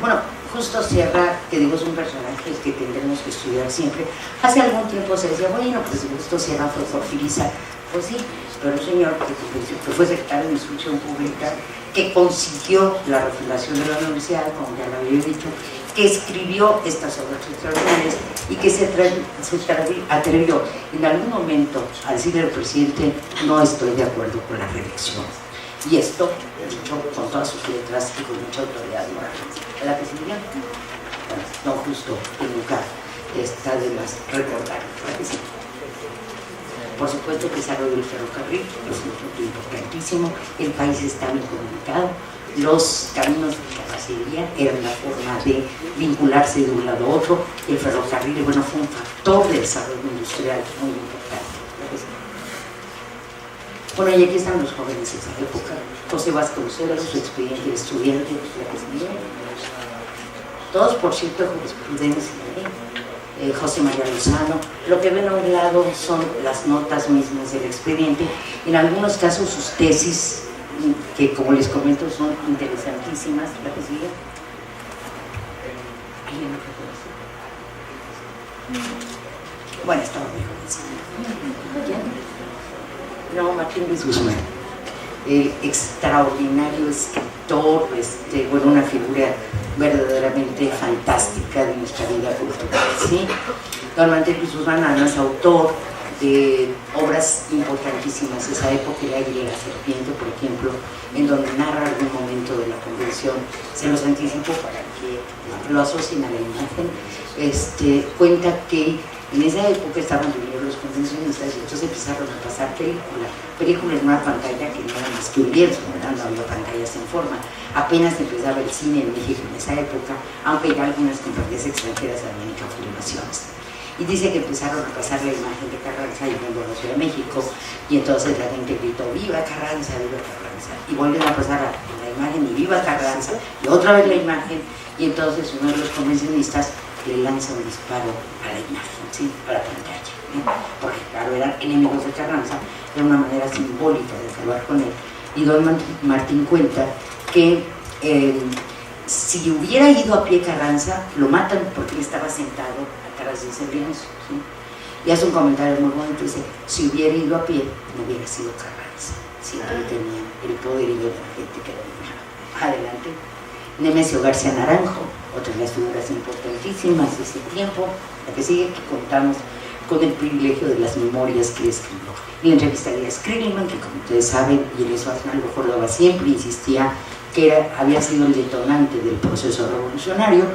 D: Bueno, Justo Sierra, que digo, es un personaje que tendremos que estudiar siempre. Hace algún tiempo se decía, bueno, pues Justo Sierra fue porfirista. Pues sí, pero un señor que fue secretario de Instrucción Pública, que consiguió la refundación de la universidad, como ya lo había dicho, que escribió estas obras extraordinarias y que se atrevió en algún momento a decirle al presidente, no estoy de acuerdo con la reelección. Y esto, dicho con todas sus letras y con mucha autoridad moral. ¿A la que se diría? Bueno, no justo, que nunca está de más recordar. ¿A la que sí? Por supuesto que el desarrollo del ferrocarril es un punto importantísimo. El país está bien comunicado. Los caminos de carrocería eran la forma de vincularse de un lado a otro. El ferrocarril, bueno, fue un factor de desarrollo industrial muy importante. Bueno, y aquí están los jóvenes de esa época. José Vasconcelos, su expediente de estudiante, todos, por cierto, jurisprudencia, José María Lozano. Lo que ven a un lado son las notas mismas del expediente, en algunos casos sus tesis, que como les comento son interesantísimas. ¿La que sigue? ¿Alguien lo reconoce? Bueno, estaba muy jovencito. ¿Quién? No, Martín Luis Guzmán, el extraordinario escritor, bueno, una figura verdaderamente fantástica de nuestra vida cultural, ¿sí? Don Martín Luis Guzmán, además autor de obras importantísimas de esa época, El Águila y la Serpiente, por ejemplo, en donde narra algún momento de la convención. Se los anticipo para que lo asocien a la imagen. Cuenta que en esa época estaban reunidos los convencionistas y entonces empezaron a pasar películas en una pantalla que no era más que un lienzo, ¿verdad? No había pantallas en forma. Apenas empezaba el cine en México en esa época, aunque ya algunas compañías extranjeras habían hecho filmaciones. Y dice que empezaron a pasar la imagen de Carranza llegando a la Ciudad de México, y entonces la gente gritó, ¡viva Carranza, viva Carranza! Y vuelven a pasar la imagen y ¡viva Carranza! Y otra vez la imagen, y entonces uno de los convencionistas le lanza un disparo a la imagen, ¿sí? A la pantalla, ¿no? Porque claro, eran enemigos de Carranza, era una manera simbólica de acabar con él. Y don Martín cuenta que si hubiera ido a pie Carranza, lo matan porque él estaba sentado atrás de ese lienzo, ¿sí? Y hace un comentario muy bonito, dice, si hubiera ido a pie, no hubiera sido Carranza, siempre tenía el poderío de la gente que lo dominaba. Adelante. Nemesio García Naranjo, otra de las figuras importantísimas de ese tiempo, la que sigue, que contamos con el privilegio de las memorias que escribió. Y la entrevista de Schliemann, que como ustedes saben, y en eso Aznar lo recordaba siempre, insistía que había sido el detonante del proceso revolucionario.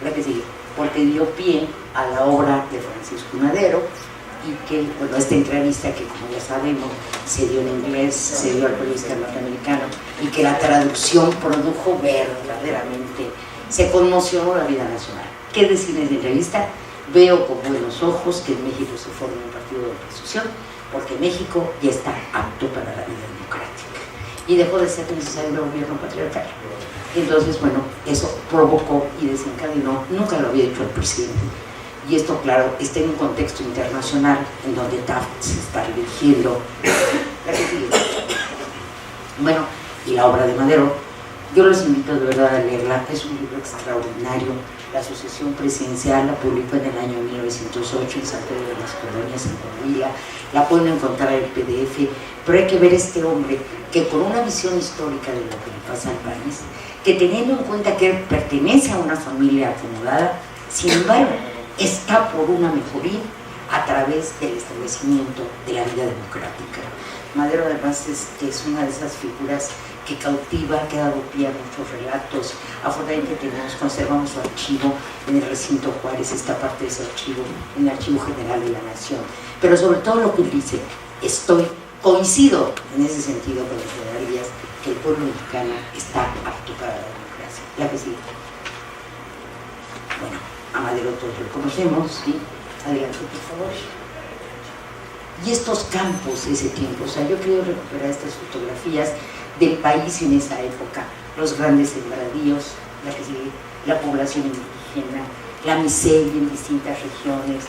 D: La que sigue, porque dio pie a la obra de Francisco Madero, y que, bueno, esta entrevista que, como ya sabemos, se dio en inglés, se dio al periodista norteamericano, y que la traducción produjo verdaderamente, se conmocionó la vida nacional. ¿Qué decir en la entrevista? Veo con buenos ojos que en México se forma un partido de oposición, porque México ya está apto para la vida democrática y dejó de ser necesario el gobierno patriarcal. Entonces, bueno, eso provocó y desencadenó, nunca lo había hecho el presidente, y esto, claro, está en un contexto internacional en donde Taft se está dirigiendo. Bueno, y la obra de Madero, yo los invito de verdad a leerla, es un libro extraordinario. La Asociación Presidencial la publicó en el año 1908 en San Pedro de las Colonias, en Coahuila. La pueden encontrar en el PDF, pero hay que ver este hombre que, con una visión histórica de lo que le pasa al país, que teniendo en cuenta que él pertenece a una familia acomodada, sin embargo, está por una mejoría a través del establecimiento de la vida democrática. Madero, además, es una de esas figuras que cautiva, que ha dado pie a muchos relatos. Afortunadamente conservamos su archivo en el recinto Juárez, esta parte de ese archivo, en el Archivo General de la Nación. Pero sobre todo lo que él dice, coincido en ese sentido con el general Díaz, que el pueblo mexicano está apto para la democracia. La que sigue. Bueno, a Madero todos lo conocemos, ¿sí? Adelante, por favor. Y estos campos de ese tiempo, o sea, yo quiero recuperar estas fotografías del país en esa época, los grandes sembradíos, la población indígena, la miseria en distintas regiones,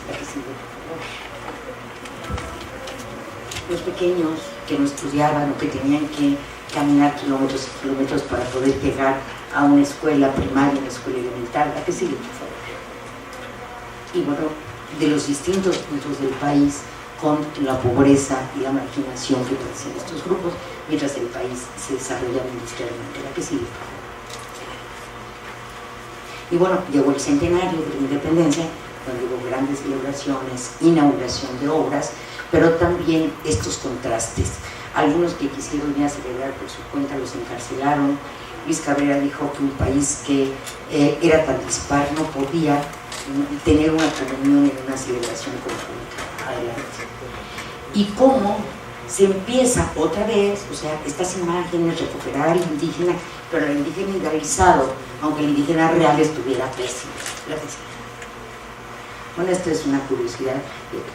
D: los pequeños que no estudiaban o que tenían que caminar kilómetros y kilómetros para poder llegar a una escuela primaria, una escuela elemental, la que sigue, por favor. Y bueno, de los distintos puntos del país, con la pobreza y la marginación que padecían estos grupos, mientras el país se desarrollaba industrialmente. La que sigue. Y bueno, llegó el centenario de la independencia, donde hubo grandes celebraciones, inauguración de obras, pero también estos contrastes. Algunos que quisieron ya celebrar por su cuenta los encarcelaron. Luis Cabrera dijo que un país que era tan dispar no podía tener una comunión en una celebración conjunta. Adelante. Y cómo se empieza otra vez, o sea, estas imágenes, recuperar al indígena, pero el indígena idealizado, aunque el indígena real estuviera pésimo. Bueno, esta es una curiosidad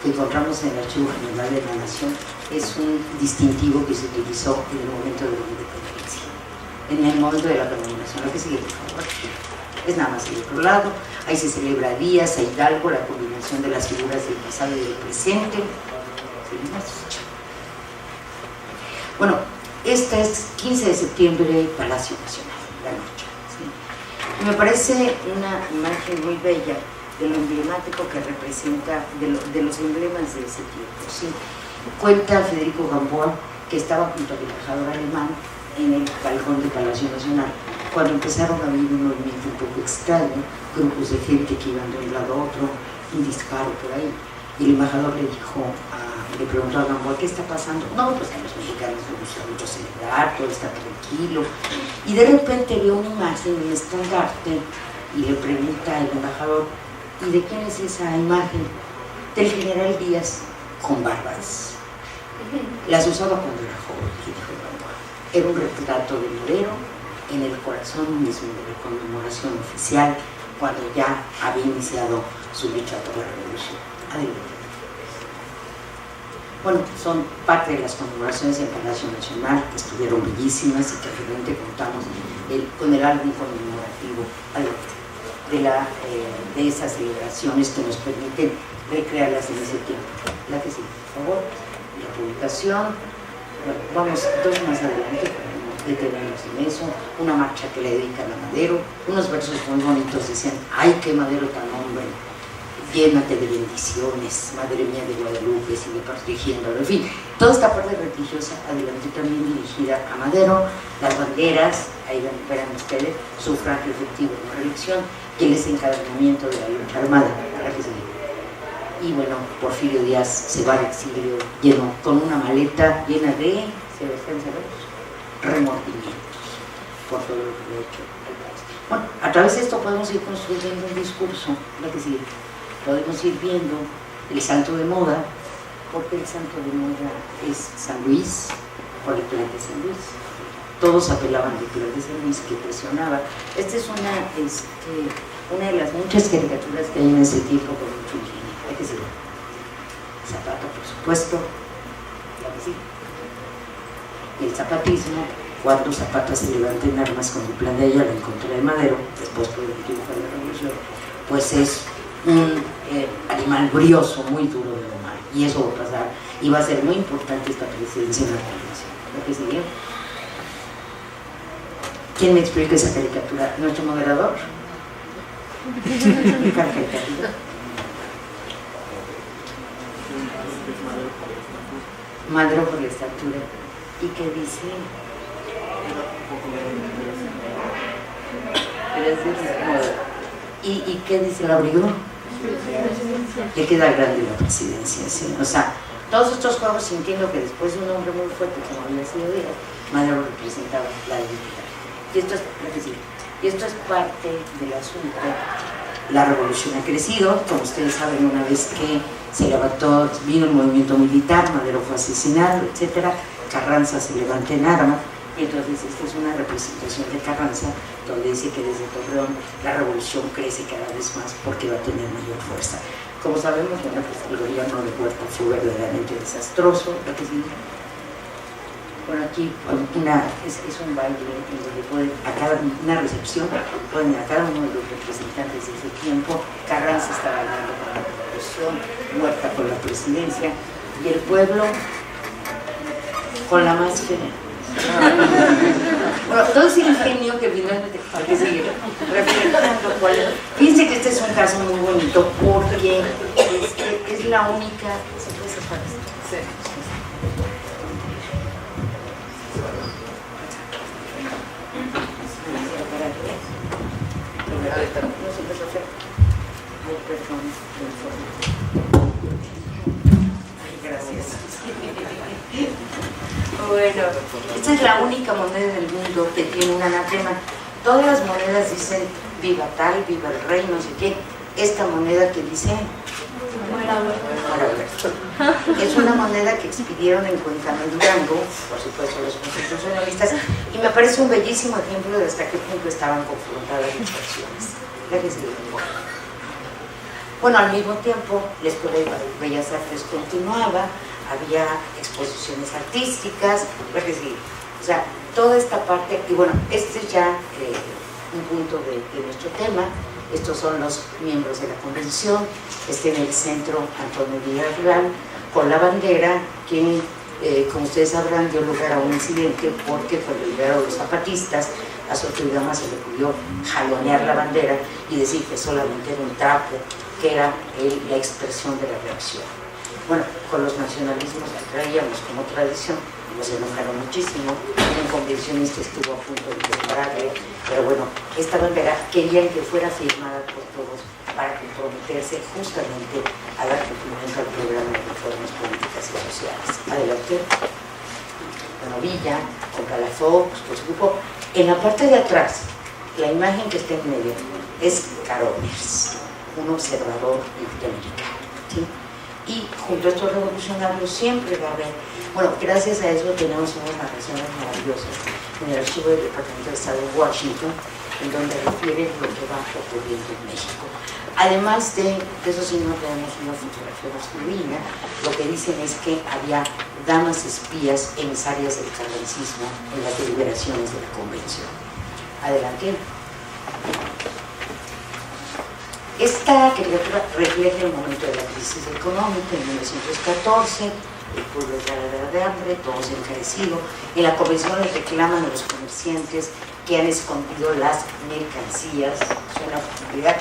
D: que encontramos en el Archivo General de la Nación. Es un distintivo que se utilizó en el momento de la independencia, en el momento de la conmemoración. Lo que sigue, por favor. Es nada más el otro lado. Ahí se celebra a Díaz, a Hidalgo, la combinación de las figuras del pasado y del presente. Seguimos. Bueno, esta es 15 de septiembre, Palacio Nacional, la noche. ¿Sí? Y me parece una imagen muy bella de lo emblemático que representa, de los emblemas de ese tiempo. ¿Sí? Cuenta Federico Gamboa que estaba junto al embajador alemán en el balcón del Palacio Nacional cuando empezaron a vivir un movimiento un poco extraño, grupos de gente que iban de un lado a otro, un disparo por ahí. Y el embajador le preguntó a Gamboa, ¿qué está pasando? No, pues a los mexicanos les gusta mucho celebrar, todo está tranquilo. Y de repente ve una imagen, un estandarte, y le pregunta al embajador, ¿y de quién es esa imagen? Del general Díaz con barbas. Las usaba cuando era joven, dijo Gamboa. Era un retrato de Madero en el corazón mismo de la conmemoración oficial, cuando ya había iniciado su lucha por la revolución. Adelante. Bueno, son parte de las conmemoraciones del Palacio Nacional, que estuvieron bellísimas y que realmente contamos con el álbum conmemorativo de esas celebraciones que nos permiten recrearlas en ese tiempo. La que sigue, por favor. La publicación. Bueno, vamos dos más adelante para no detenernos en eso. Una marcha que le dedican a Madero, unos versos muy bonitos, decían, ¡ay, qué Madero tan hombre! Llénate de bendiciones, Madre mía de Guadalupe, sigue protegiéndolo. En fin, toda esta parte religiosa, adelante, también dirigida a Madero. Las banderas, ahí verán ustedes, sufragio efectivo en la reelección y el desencadenamiento de la lucha armada. Y bueno, Porfirio Díaz se va al exilio con una maleta llena de, ¿se ven? Remordimientos. por todo lo que le he hecho al país. Bueno, a través de esto podemos ir construyendo un discurso, es decir, podemos ir viendo el santo de moda, porque el santo de moda es San Luis, por el plan de San Luis. Todos apelaban del plan de San Luis que presionaba. Esta es una de las muchas caricaturas que hay en ese tiempo con mucho ingenio, hay que decirlo. Zapata, por supuesto, la que sí. Y el zapatismo, cuando Zapata se levanta en armas con el plan de Ayala en contra de Madero, después por el triunfo de la revolución, pues es un animal brioso, muy duro de domar, y eso va a pasar, y va a ser muy importante esta presidencia en la convención. ¿Lo que sigue? ¿Quién me explica esa caricatura? ¿Nuestro moderador? ¿Qué caricatura? Madero por la estatura. ¿Y qué dice? ¿Y qué dice el abrigo? Le queda grande la presidencia, ¿sí? O sea, todos estos juegos, sintiendo que después de un hombre muy fuerte como había sido Díaz, Madero representaba la debilidad. Y esto es parte del asunto. La revolución ha crecido, como ustedes saben, una vez que se levantó, vino el movimiento militar, Madero fue asesinado, etc. Carranza se levanta en armas, y entonces esta es una representación de Carranza, donde dice que desde Torreón la revolución crece cada vez más porque va a tener mayor fuerza. Como sabemos, bueno, pues el gobierno de Huerta fue verdaderamente desastroso. Bueno, aquí es un baile en donde pueden, una recepción, pueden a cada uno de los representantes de ese tiempo. Carranza está bailando con la revolución, Huerta con la presidencia, y el pueblo con la más fea. Bueno, todo ese ingenio que finalmente hay que seguir reflejando cuál es. Fíjense que este es un caso muy bonito porque es la única. ¿Se puede separar esto? Sí. Gracias. Bueno, esta es la única moneda del mundo que tiene un anatema. Todas las monedas dicen viva tal, viva el rey, no sé qué. Esta moneda que dice es una moneda que expidieron en Cuencama y Durango, por supuesto los constitucionalistas, y me parece un bellísimo ejemplo de hasta qué punto estaban confrontadas las versiones. Bueno, al mismo tiempo la Escuela de Bellas Artes continuaba, había exposiciones artísticas, o sea, toda esta parte, y bueno, este es ya un punto de nuestro tema. Estos son los miembros de la convención, en el centro Antonio Villarreal, con la bandera que, como ustedes sabrán, dio lugar a un incidente porque cuando llegaron los zapatistas, a Soto Gama se le ocurrió jalonear la bandera y decir que solamente era un trapo, que era la expresión de la reacción. Bueno, con los nacionalismos que traíamos como tradición, nos enojaron muchísimo, un convencionista estuvo a punto de dispararle, pero bueno, esta bandera querían que fuera firmada por todos para comprometerse justamente a dar cumplimiento al programa de reformas políticas y sociales. Adelante. Bueno, Villa, con Palafox, pues grupo. En la parte de atrás, la imagen que está en medio es Carones, un observador norteamericano, ¿sí? Y junto a estos revolucionarios siempre va a haber, bueno, gracias a eso tenemos unas narraciones maravillosas en el archivo del Departamento de Estado de Washington, en donde refieren lo que va ocurriendo en México. Además de eso, sí no tenemos una fotografía masculina, lo que dicen es que había damas espías emisarias del carrancismo en las deliberaciones de la convención. Adelante. Esta caricatura refleja el momento de la crisis económica en 1914, el pueblo está en la guerra de hambre, todo se ha encarecido. En la convención les reclaman a los comerciantes que han escondido las mercancías, suena posibilidad,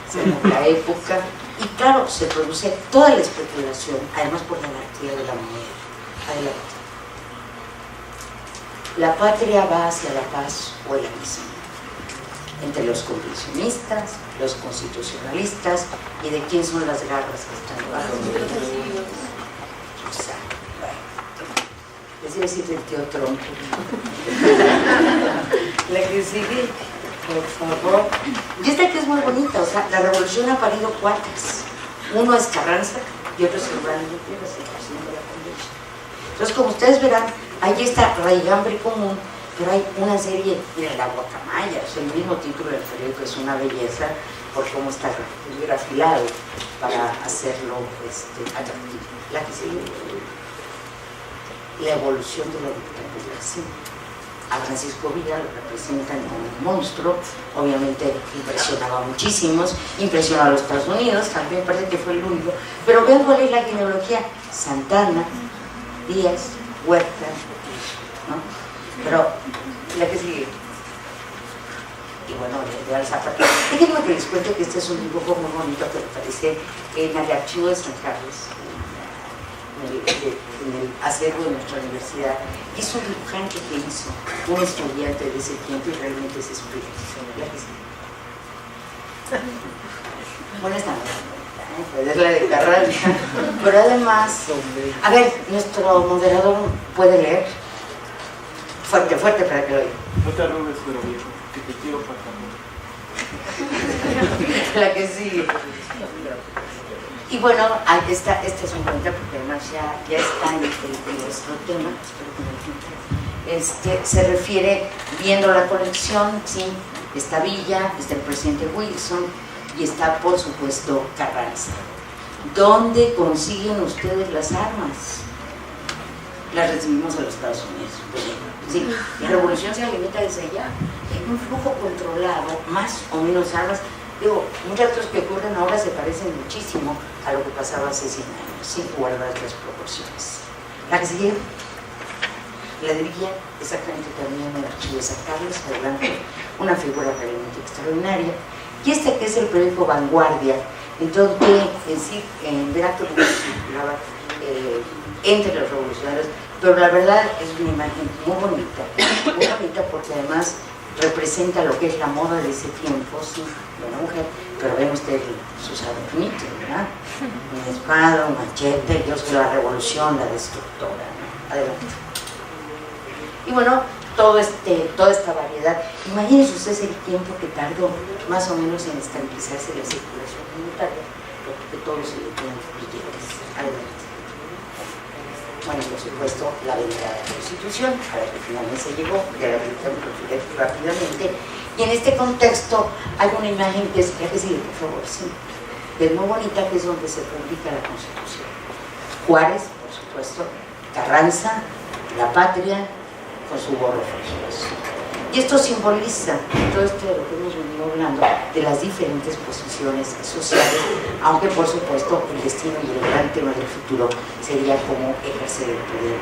D: según la época, y claro, se produce toda la especulación, además por la anarquía de la moneda. Adelante. La patria va hacia la paz o el abismo, entre los convencionistas, los constitucionalistas y de quién son las garras que están bajo. O sea, bueno, les iba a decir del tío Tronco. La que sigue, por favor. Y esta que es muy bonita, o sea, la revolución ha parido cuates. Uno es Carranza y otro es Urbano Gutiérrez, el presidente de la convención. Entonces, como ustedes verán, hay esta raigambre común, pero hay una serie de la guacamaya, o sea, el mismo título del periódico es una belleza por cómo está grafilado para hacerlo atractivo. La que sigue, la evolución de la dictadura, sí. A Francisco Villa lo representan como un monstruo, obviamente impresionaba a muchísimos, impresionó a los Estados Unidos, también parece que fue el único, pero vean cuál es la genealogía: Santana, Díaz, Huerta, ¿no? Pero la que sigue, y bueno, de Alzapata. Déjenme que les cuente que este es un dibujo muy bonito que me aparece en el archivo de San Carlos, en el acervo de nuestra universidad. Es un dibujante que hizo un estudiante de ese tiempo y realmente es espléndido. Bueno, esta no es la de Carranza, pero además, a ver, nuestro moderador puede leer fuerte, fuerte para que lo oiga.
C: No te arrugues, pero viejo, que te quiero para
D: La que sigue. Y bueno, esta es un bonita porque además ya está en nuestro tema, espero que se refiere, viendo la colección, sí, está Villa, está el presidente Wilson y está, por supuesto, Carranza. ¿Dónde consiguen ustedes las armas? Las recibimos de los Estados Unidos. Sí, la revolución se alimenta desde allá, en un flujo controlado, más o menos armas. Digo, muchas cosas que ocurren ahora se parecen muchísimo a lo que pasaba hace 100 años, sin guardar las proporciones. La que sigue, la de Villa, exactamente también en el archivo de San Carlos, adelante, una figura realmente extraordinaria. Y este que es el periódico Vanguardia, entonces, en Veracruz circulaba entre los revolucionarios, pero la verdad es una imagen muy bonita porque además representa lo que es la moda de ese tiempo, sí, de una mujer, pero ven ustedes sus adornitos, ¿verdad? Una espada, un machete, yo soy la revolución, la destructora, ¿no? Adelante. Y bueno, toda esta variedad, imagínense ustedes el tiempo que tardó más o menos en estabilizarse la circulación monetaria, porque todos se le tienen billetes. Adelante. Bueno, por supuesto, la venta de la Constitución, a la que finalmente se llegó, ya la visitamos rápidamente, y en este contexto hay una imagen que es, ya que sigue, por favor, sí, que es muy bonita, que es donde se publica la Constitución. Juárez, por supuesto, Carranza, la patria, con su gorro, por supuesto. Y esto simboliza todo esto de lo que hemos venido hablando, de las diferentes posiciones sociales, aunque por supuesto el destino y el gran tema del futuro sería cómo ejercer el poder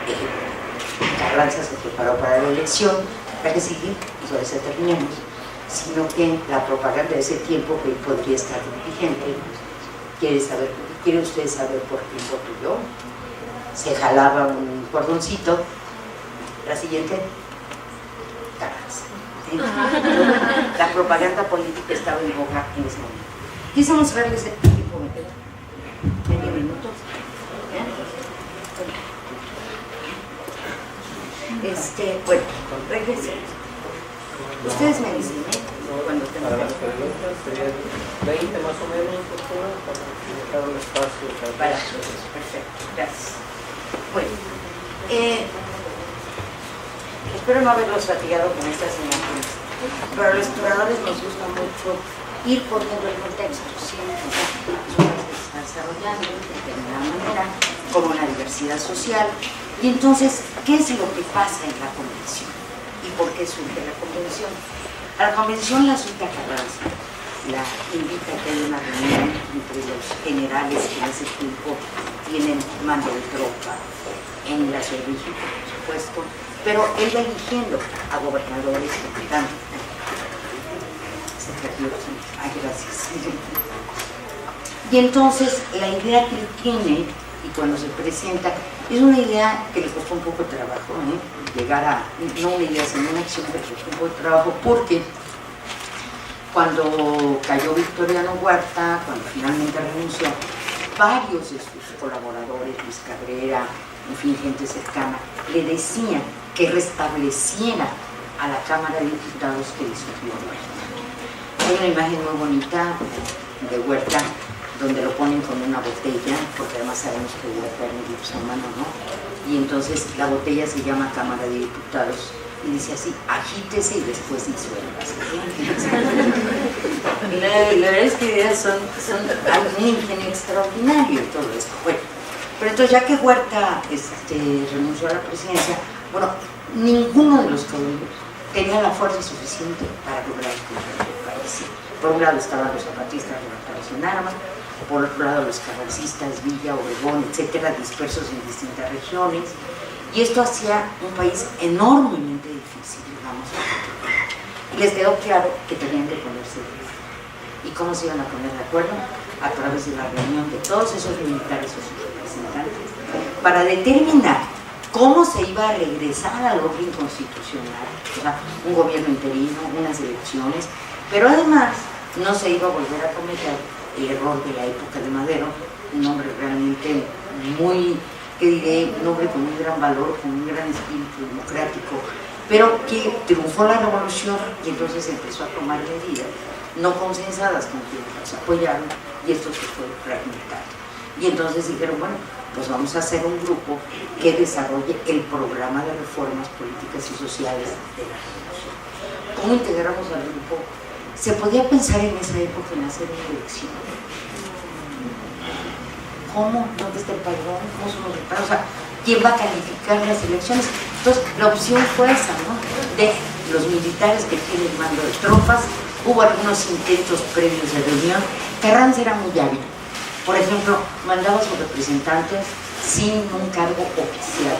D: ejecutivo. Carranza se preparó para la elección, la que sigue, y con eso terminamos, sino que la propaganda de ese tiempo que podría estar vigente, ¿quiere usted saber por qué voto yo? Se jalaba un cordoncito. La siguiente, Carranza. ¿Sí? La propaganda política estaba en boga en ese momento. Quise mostrarles el tiempo, me queda medio minuto. Bueno, regresen. Ustedes me dicen, cuando tengan
A: para las preguntas sería 20 más o menos, doctora, para dejar un espacio
D: para perfecto, gracias. Bueno, espero no haberlos fatigado con estas imágenes, pero a los exploradores nos gusta mucho ir poniendo el contexto, siempre son las que se están desarrollando de determinada manera, como una diversidad social, y entonces, ¿qué es lo que pasa en la convención? ¿Y por qué surge la convención? A la convención la cita Carranza, la invita a que haya una reunión entre los generales que en ese tiempo tienen mando de tropa en la Ciudad de México, por supuesto, pero él va eligiendo a gobernadores, capitanes. Gracias. Y entonces la idea que él tiene, y cuando se presenta, es una idea que le costó un poco de trabajo, llegar a, no una idea, sino una acción que le costó un poco de trabajo, porque cuando cayó Victoriano Huerta, cuando finalmente renunció, varios de sus colaboradores, Luis Cabrera, en fin, gente cercana, le decían que restableciera a la Cámara de Diputados que disolvió Huerta. Hay una imagen muy bonita de Huerta donde lo ponen con una botella, porque además sabemos que Huerta era un dipsomano, ¿no? Y entonces la botella se llama Cámara de Diputados y dice así: agítese y después disuélvase. Y la verdad es que son un ingenio extraordinario y todo esto. Bueno, pero entonces ya que Huerta renunció a la presidencia, bueno, ninguno de los caudillos tenía la fuerza suficiente para lograr el control del país. Por un lado estaban los zapatistas levantados en armas, por otro lado los carrancistas, Villa, Obregón, etcétera, dispersos en distintas regiones, y esto hacía un país enormemente difícil, digamos. Y les quedó claro que tenían que ponerse de acuerdo. ¿Y cómo se iban a poner de acuerdo? A través de la reunión de todos esos militares o sus representantes para determinar cómo se iba a regresar al orden constitucional, o sea, un gobierno interino, unas elecciones, pero además no se iba a volver a cometer el error de la época de Madero, un hombre realmente muy, ¿qué diré?, un hombre con un gran valor, con un gran espíritu democrático, pero que triunfó la revolución y entonces empezó a tomar medidas no consensadas con quienes los apoyaron, y esto se fue fragmentando. Y entonces dijeron, bueno, pues vamos a hacer un grupo que desarrolle el programa de reformas políticas y sociales de la revolución. ¿Cómo integramos al grupo? ¿Se podía pensar en esa época en hacer una elección? ¿Cómo? ¿Dónde está el padrón? ¿Cómo son los resultados? O sea, ¿quién va a calificar las elecciones? Entonces, la opción fue esa, ¿no? De los militares que tienen mando de tropas. Hubo algunos intentos previos de reunión. Carranza era muy hábil. Por ejemplo, mandaba a sus representantes sin un cargo oficial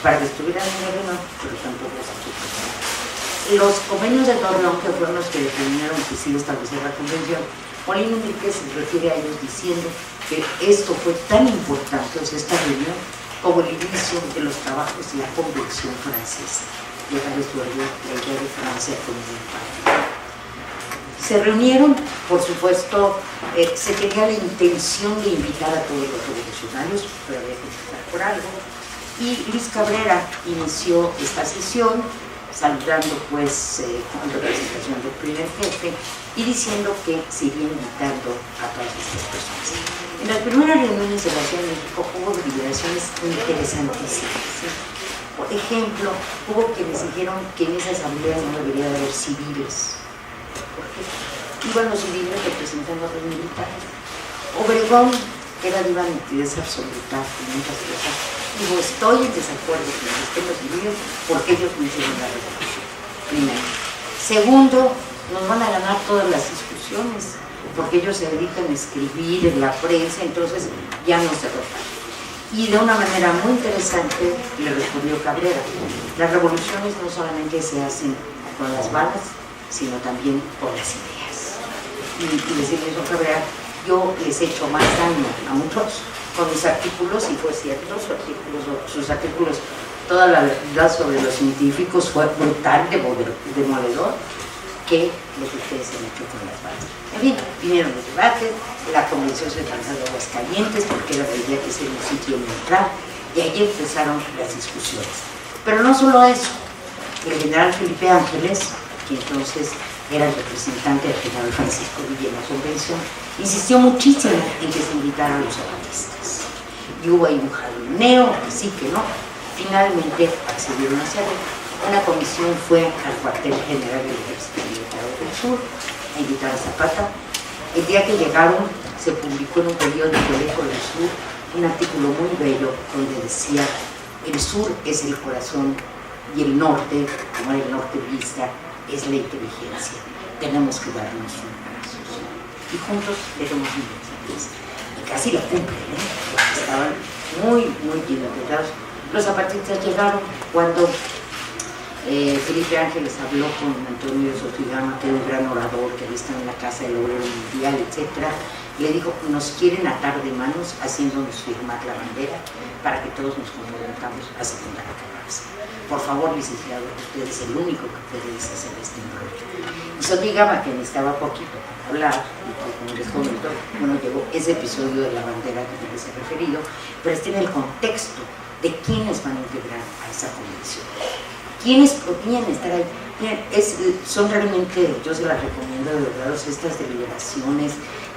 D: para que estuvieran en la reunión, pero tampoco se supo. Los convenios de Torreón, que fueron los que determinaron que sí establecer la convención, Molino Enríquez se refiere a ellos diciendo que esto fue tan importante, o sea, esta reunión, como el inicio de los trabajos de la Convención Francesa. Ya resuelve la idea de Francia como un país. Se reunieron, por supuesto, se tenía la intención de invitar a todos los revolucionarios, pero había que empezar por algo. Y Luis Cabrera inició esta sesión, saludando pues con representación del primer jefe y diciendo que se iría invitando a todas estas personas. En las primeras reuniones de la Ciudad de México hubo deliberaciones interesantísimas, ¿sí? Por ejemplo, hubo quienes dijeron que en esa asamblea no debería de haber civiles. ¿Por qué? Iban los civiles representando a los militares. Obregón, que era de una nitidez absoluta en muchas cosas, dijo, estoy en desacuerdo con los sistemas civiles porque ellos no hicieron la revolución. Primero. Segundo, nos van a ganar todas las discusiones porque ellos se dedican a escribir en la prensa, entonces ya no se rotan. Y de una manera muy interesante le respondió Cabrera, las revoluciones no solamente se hacen con las balas, sino también con las ideas. Y decirle eso a Cabrera, yo les he hecho más daño a muchos con mis artículos, y fue cierto, sus artículos, toda la verdad sobre los científicos fue brutal, demoledor, que lo que ustedes han hecho con las balas. En fin, vinieron los debates, la convención se trató de Aguascalientes, porque era la idea que sea un sitio neutral, y ahí empezaron las discusiones. Pero no solo eso, el general Felipe Ángeles, que entonces era el representante del general Francisco Villa en la convención, insistió muchísimo en que se invitaran los zapatistas. Y hubo ahí un jaloneo, que sí, que no. Finalmente accedieron a hacerlo. Una comisión fue al cuartel general del Ejército Militar del Sur a invitar a Zapata. El día que llegaron, se publicó en un periódico El Eco del Sur un artículo muy bello donde decía: el sur es el corazón y el norte, como el norte vista, es la inteligencia. Tenemos que darnos un abrazo. Y juntos le damos un mensaje. Y casi lo cumplen, porque estaban muy, muy identificados. Los zapatistas llegaron cuando Felipe Ángeles habló con Antonio de Sotogama, que era un gran orador, que había estado en la Casa del Obrero Mundial, etc. Le dijo, nos quieren atar de manos haciéndonos firmar la bandera para que todos nos comprometamos a secundar a Carranza. Por favor, licenciado, usted es el único que puede deshacer este embrollo. Y Sotogama, que necesitaba poquito para hablar, y como les comento, bueno, llegó ese episodio de la bandera que yo les he referido, pero está en el contexto de quiénes van a integrar a esa convención. ¿Quiénes podían estar ahí? Bien, son realmente, yo se las recomiendo de verdad, estas deliberaciones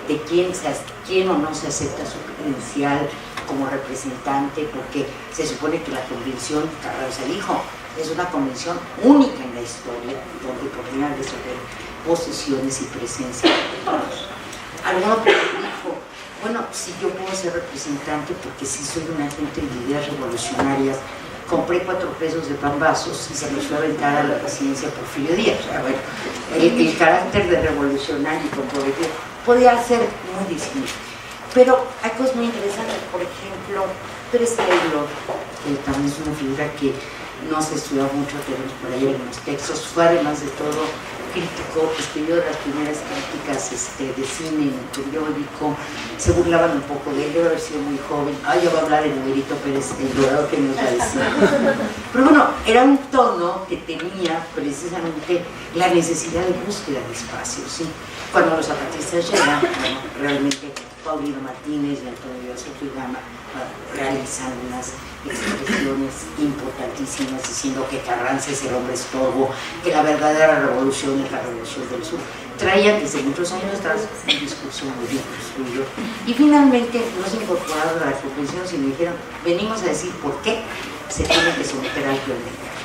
D: de quién o no se acepta su credencial como representante, porque se supone que la convención, Carranza dijo, es una convención única en la historia, donde por primera vez haber posesiones y presencia de todos. Alguno dijo, bueno, si yo puedo ser representante porque sí soy un agente de ideas revolucionarias, compré 4 pesos de pambazos y se los fui a aventar a la presidencia Porfirio Díaz. O sea, bueno, el carácter de revolucionario y comprometido podía ser muy distinto. Pero hay cosas muy interesantes, por ejemplo, Pérez Taylor, que también es una figura que no se estudió mucho, tenemos por ahí en los textos, fue además de todo crítico, escribió las primeras críticas de cine en el periódico, se burlaban un poco de él, debe haber sido muy joven, ya va a hablar el Numerito Pérez Taylor, que nos va a decir. Pero bueno, era un tono que tenía precisamente la necesidad de búsqueda de espacio, ¿sí? Cuando los zapatistas llegan, bueno, realmente Paulino Martínez y Antonio Soto y Gama realizan unas expresiones importantísimas diciendo que Carranza es el hombre estorbo, que la verdadera revolución es la revolución del sur. Traían desde muchos años atrás un discurso muy bien construido y finalmente no se incorporaron a la convención, sino dijeron, venimos a decir por qué se tiene que someter al plan de guerra.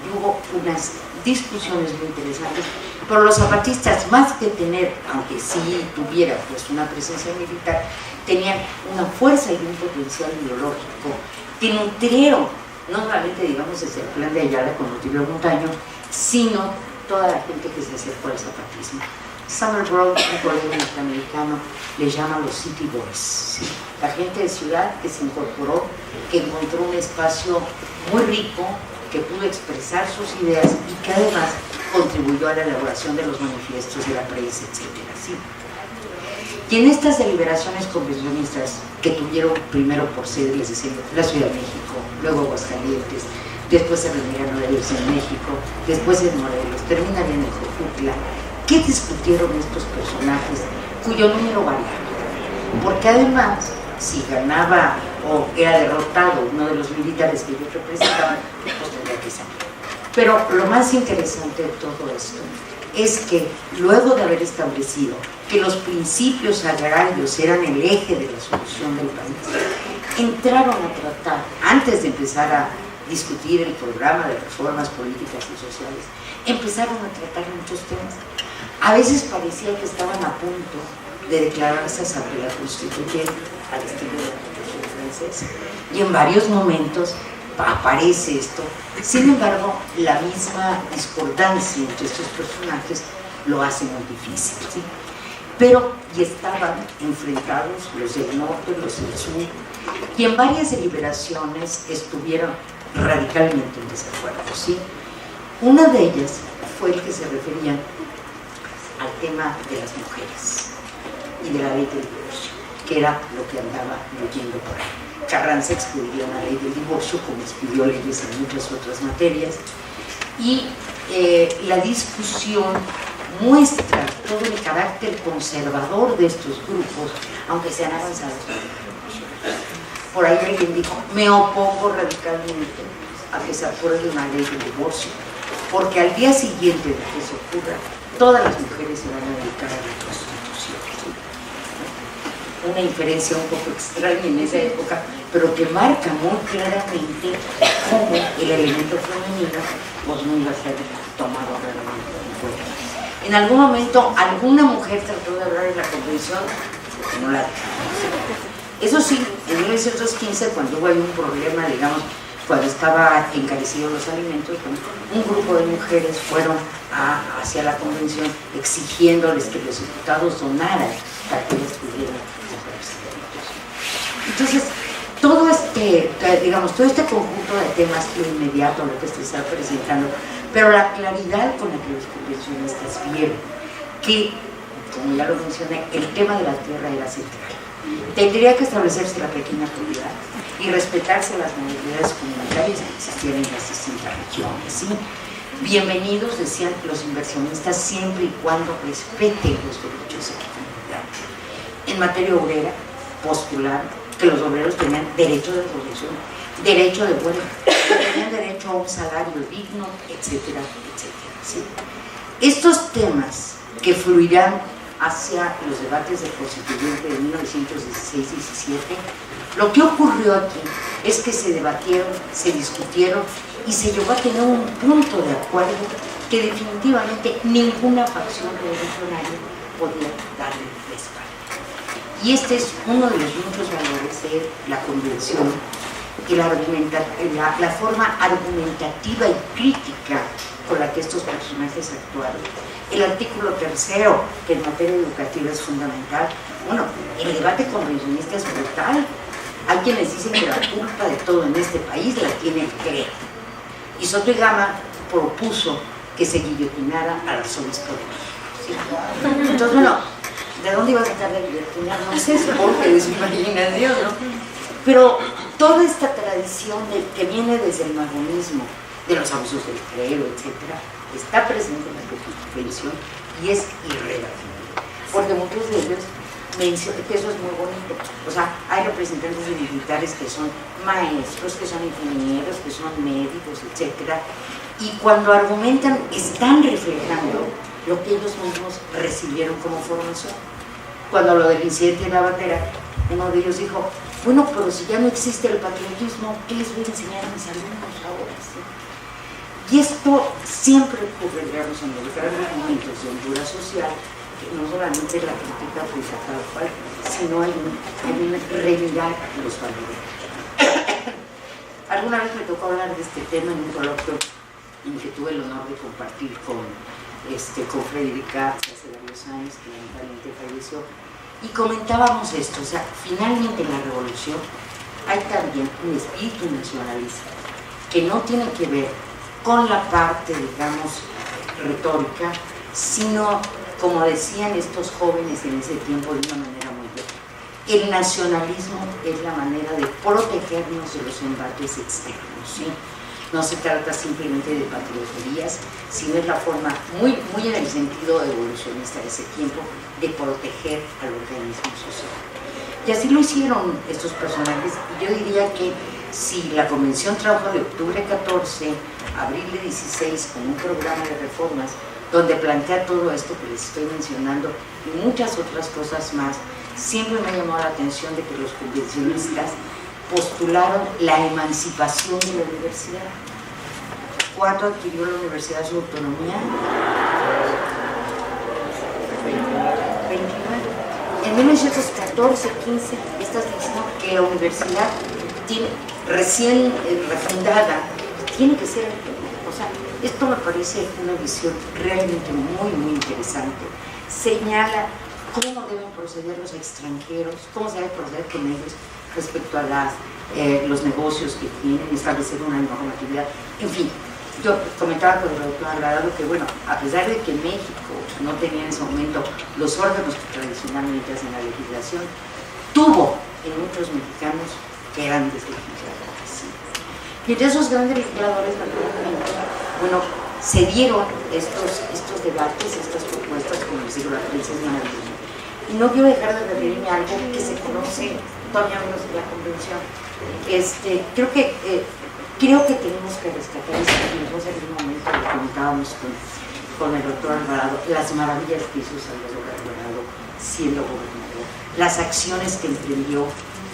D: Y hubo unas discusiones muy interesantes, pero los zapatistas, más que tener, aunque sí tuviera pues una presencia militar, tenían una fuerza y un potencial ideológico que nutrieron, no solamente digamos desde el plan de Ayala con Rutilio Montaño, sino toda la gente que se acercó al zapatismo. Samuel Brown, un colega norteamericano, le llama los City Boys, ¿sí? La gente de ciudad que se incorporó, que encontró un espacio muy rico, que pudo expresar sus ideas y que además contribuyó a la elaboración de los manifiestos de la prensa, etcétera, ¿sí? Y en estas deliberaciones convencionistas que tuvieron primero por sede, les decía, la Ciudad de México, luego Aguascalientes, después se reunieron ellos en México, después en Morelos, terminaron en Jojutla, ¿qué discutieron estos personajes cuyo número variaba? Porque además, si ganaba o era derrotado uno de los militares que ellos representaban, pues tendría que salir. Pero lo más interesante de todo esto es que luego de haber establecido que los principios agrarios eran el eje de la solución del país, entraron a tratar, antes de empezar a discutir el programa de reformas políticas y sociales, empezaron a tratar muchos temas. A veces parecía que estaban a punto de declararse asamblea constituyente al estilo de la Constitución francesa. Y en varios momentos aparece esto. Sin embargo, la misma discordancia entre estos personajes lo hace muy difícil, ¿sí? Pero y estaban enfrentados los del norte, los del sur, y en varias deliberaciones estuvieron radicalmente en desacuerdo, ¿sí? Una de ellas fue el que se refería al tema de las mujeres y de la ley del divorcio, que era lo que andaba oyendo por ahí. Carranza expidió una ley del divorcio, como expidió leyes en muchas otras materias, y la discusión muestra todo el carácter conservador de estos grupos, aunque sean avanzados en la revolución. Por ahí alguien dijo, me opongo radicalmente a que se apruebe una ley del divorcio, porque al día siguiente de que eso ocurra, todas las mujeres se van a dedicar a la prostitución. Una inferencia un poco extraña en esa época, pero que marca muy claramente cómo el elemento femenino pues no iba a ser tomado realmente en cuenta. En algún momento alguna mujer trató de hablar en la convención, no la dejaron. Eso sí, en 1915, cuando hubo un problema, digamos, cuando estaba encarecidos los alimentos, un grupo de mujeres fueron hacia la convención exigiéndoles que los diputados donaran para que ellas pudieran comprarse alimentos. Entonces, todo este conjunto de temas, lo inmediato, lo que se está presentando, pero la claridad con la que los convencionistas vieron que, como ya lo mencioné, el tema de la tierra era central. Tendría que establecerse la pequeña propiedad y respetarse las modalidades comunitarias que existían en las distintas regiones, ¿sí? Bienvenidos, decían los inversionistas, siempre y cuando respeten los derechos de la comunidad. En materia obrera, postularon que los obreros tenían derecho de asociación derecho de huelga, que tenían derecho a un salario digno, etcétera, etcétera, ¿sí? Estos temas que fluirán hacia los debates del Constituyente de 1916-17, lo que ocurrió aquí es que se debatieron, se discutieron y se llegó a tener un punto de acuerdo que definitivamente ninguna facción revolucionaria podía darle respaldo. Y este es uno de los muchos valores de la convención, y la forma argumentativa y crítica con la que estos personajes actuaron. El artículo 3, que en materia educativa es fundamental. Bueno, el debate convencionista es brutal. Hay quienes dicen que la culpa de todo en este país la tiene el clero. Y Soto y Gama propuso que se guillotinara al arzobispo de México, ¿sí? Entonces, bueno, ¿de dónde iba a sacar la guillotina? No sé, supongo que de su imaginación, ¿no? Pero toda esta tradición que viene desde el magonismo, de los abusos del clero, etcétera, está presente en la convención y es irrebatible, porque muchos de ellos mencionan que eso es muy bonito. O sea, hay representantes de militares que son maestros, que son ingenieros, que son médicos, etcétera, y cuando argumentan están reflejando lo que ellos mismos recibieron como formación. Cuando lo del incidente de la bandera, uno de ellos dijo: bueno, pero si ya no existe el patriotismo, ¿qué les voy a enseñar a mis alumnos ahora? ¿Sí? Y esto siempre ocurre, digamos, en los grandes momentos de hondura social, que no solamente la crítica pues a cada cual, sino hay un revirar los valores. Alguna vez me tocó hablar de este tema en un coloquio en que tuve el honor de compartir con Frederica hace varios años, que lamentablemente falleció, y comentábamos esto. O sea, finalmente en la revolución hay también un espíritu nacionalista que no tiene que ver con la parte, digamos, retórica, sino, como decían estos jóvenes en ese tiempo de una manera muy bella, el nacionalismo es la manera de protegernos de los embates externos, ¿sí? No se trata simplemente de patrioterías, sino es la forma, muy en el sentido evolucionista de ese tiempo, de proteger al organismo social. Y así lo hicieron estos personajes, y yo diría que si la convención trabajó de octubre 14 a abril de 16 con un programa de reformas donde plantea todo esto que les estoy mencionando y muchas otras cosas más, siempre me ha llamado la atención de que los convencionistas postularon la emancipación de la universidad. ¿Cuándo adquirió la universidad su autonomía? 29. En 1914, 15, estás diciendo que la universidad recién refundada tiene que ser, o sea, esto me parece una visión realmente muy interesante. Señala cómo deben proceder los extranjeros, cómo se debe proceder con ellos respecto a los negocios que tienen, establecer una normatividad, en fin. Yo comentaba con el doctor Alvarado que, bueno, a pesar de que México no tenía en ese momento los órganos que tradicionalmente hacen la legislación, tuvo en muchos mexicanos que eran deslegisladores. ¿Sí? Y entre esos grandes legisladores, naturalmente, bueno, se dieron estos debates, estas propuestas, como decir, la prensa es maravillosa. Y no quiero dejar de referirme a algo que se conoce todavía menos en la convención. Creo que tenemos que rescatar este tiempo. En un momento lo comentábamos con el doctor Alvarado, las maravillas que hizo Salvador Alvarado siendo gobernador, las acciones que emprendió,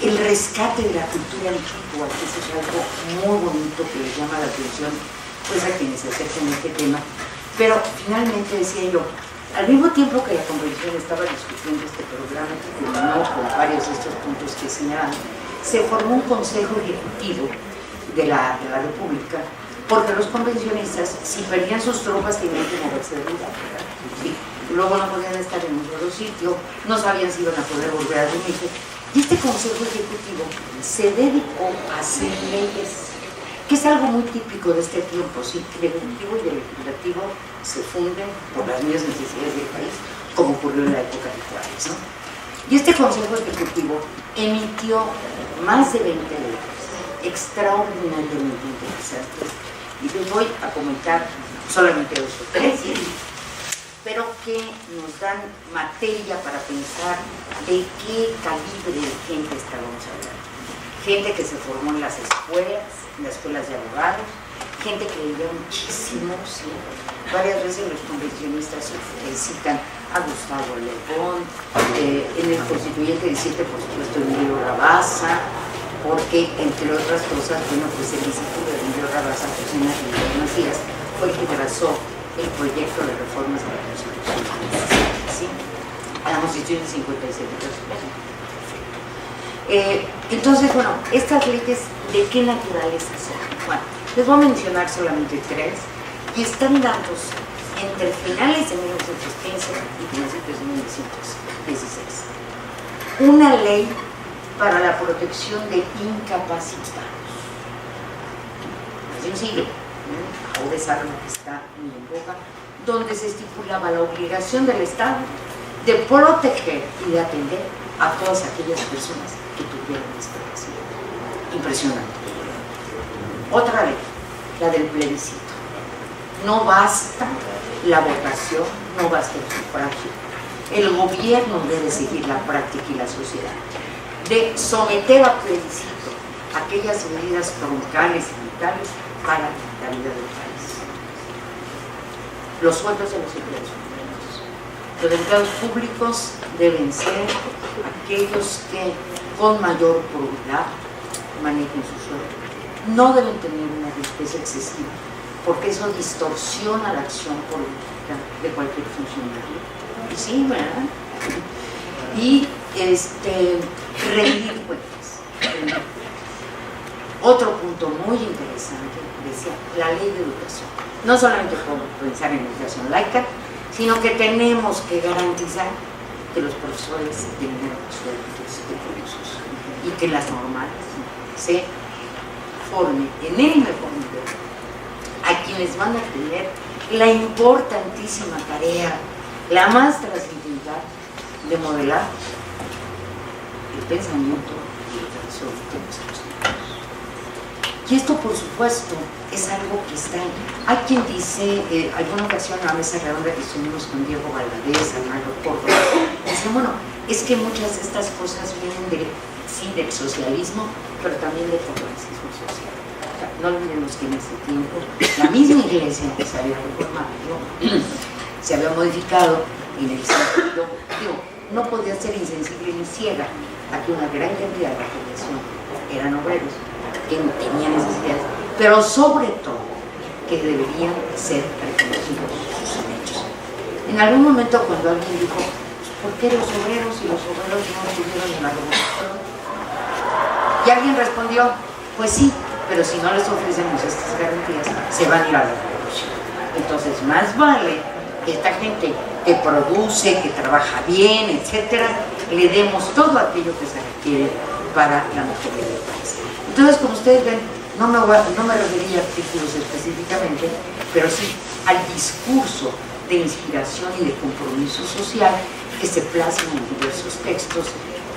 D: el rescate de la cultura antigua, que eso es algo muy bonito que les llama la atención pues a quienes se acercan a este tema. Pero finalmente decía yo, al mismo tiempo que la convención estaba discutiendo este programa que culminó con varios de estos puntos que señalaban, se formó un consejo ejecutivo de la República, porque los convencionistas, si perdían sus tropas, tenían que moverse de lugar, ¿sí? Luego no podían estar en un solo sitio, no sabían si iban a poder volver a reunirse. Y este consejo ejecutivo se dedicó a hacer leyes, que es algo muy típico de este tiempo, ¿sí? El ejecutivo y el legislativo se funden por las mismas necesidades del país, como ocurrió en la época de Juárez, ¿no? Y este consejo ejecutivo emitió más de 20 leyes extraordinariamente interesantes, y les voy a comentar solamente 2 o 3, pero que nos dan materia para pensar de qué calibre de gente estábamos hablando. gente que se formó en las escuelas de abogados, gente que leía muchísimo, ¿sí? Varias veces los convencionistas citan a Gustavo León, en el Constituyente 17, por supuesto, Emilio Rabasa, porque, entre otras cosas, bueno, pues el discípulo de Emilio Rabasa, José Enrique Macías, fue el que trazó el proyecto de reformas de la Constitución, ¿sí? A la Constitución de 57. Entonces, bueno, estas leyes, ¿de qué naturaleza son? Bueno, les voy a mencionar solamente 3, y están dándose entre finales de 1915 y principios de 1916. Una ley para la protección de incapacitados. Hace un siglo, ahora es algo que está muy en boga, donde se estipulaba la obligación del Estado de proteger y de atender a todas aquellas personas que tuvieran discapacidad. Impresionante. Otra ley, la del plebiscito. No basta la votación, no basta el sufragio. El gobierno debe seguir la práctica y la sociedad de someter a plebiscito aquellas medidas troncales y vitales para la vida del país. Los sueldos de los empleados públicos. Los empleados públicos deben ser aquellos que con mayor probidad manejen su sueldo. No deben tener una despesa excesiva, porque eso distorsiona la acción política de cualquier funcionario. Sí, ¿verdad? Y rendir cuentas. Otro punto muy interesante, decía, la ley de educación. No solamente podemos pensar en educación laica, sino que tenemos que garantizar que los profesores tengan sueldos decorosos y que las normales se formen en el mejor nivel a quienes van a tener la importantísima tarea, la más trascendental, de modelar el pensamiento y el corazón de nuestros niños. Y esto, por supuesto, es algo que está. Hay quien dice, alguna ocasión en la mesa redonda que estuvimos con Diego Valadez, Arnaldo Córdoba, dice, bueno, es que muchas de estas cosas vienen del socialismo, pero también del catolicismo social. O sea, no olvidemos que en ese tiempo la misma iglesia que se había reformado, se había modificado en el sentido, no podía ser insensible ni ciega a que una gran cantidad de la población eran obreros, que tenían necesidades, pero sobre todo que deberían ser reconocidos sus derechos. En algún momento, cuando alguien dijo, ¿por qué los obreros y los obreros no estuvieron en la revolución? Y alguien respondió, pues sí, pero si no les ofrecemos estas garantías, se van a ir a la revolución. Entonces, más vale que esta gente que produce, que trabaja bien, etcétera, le demos todo aquello que se requiere para la mejoría del país. Entonces, como ustedes ven, no me refería a artículos específicamente, pero sí al discurso de inspiración y de compromiso social que se plasma en diversos textos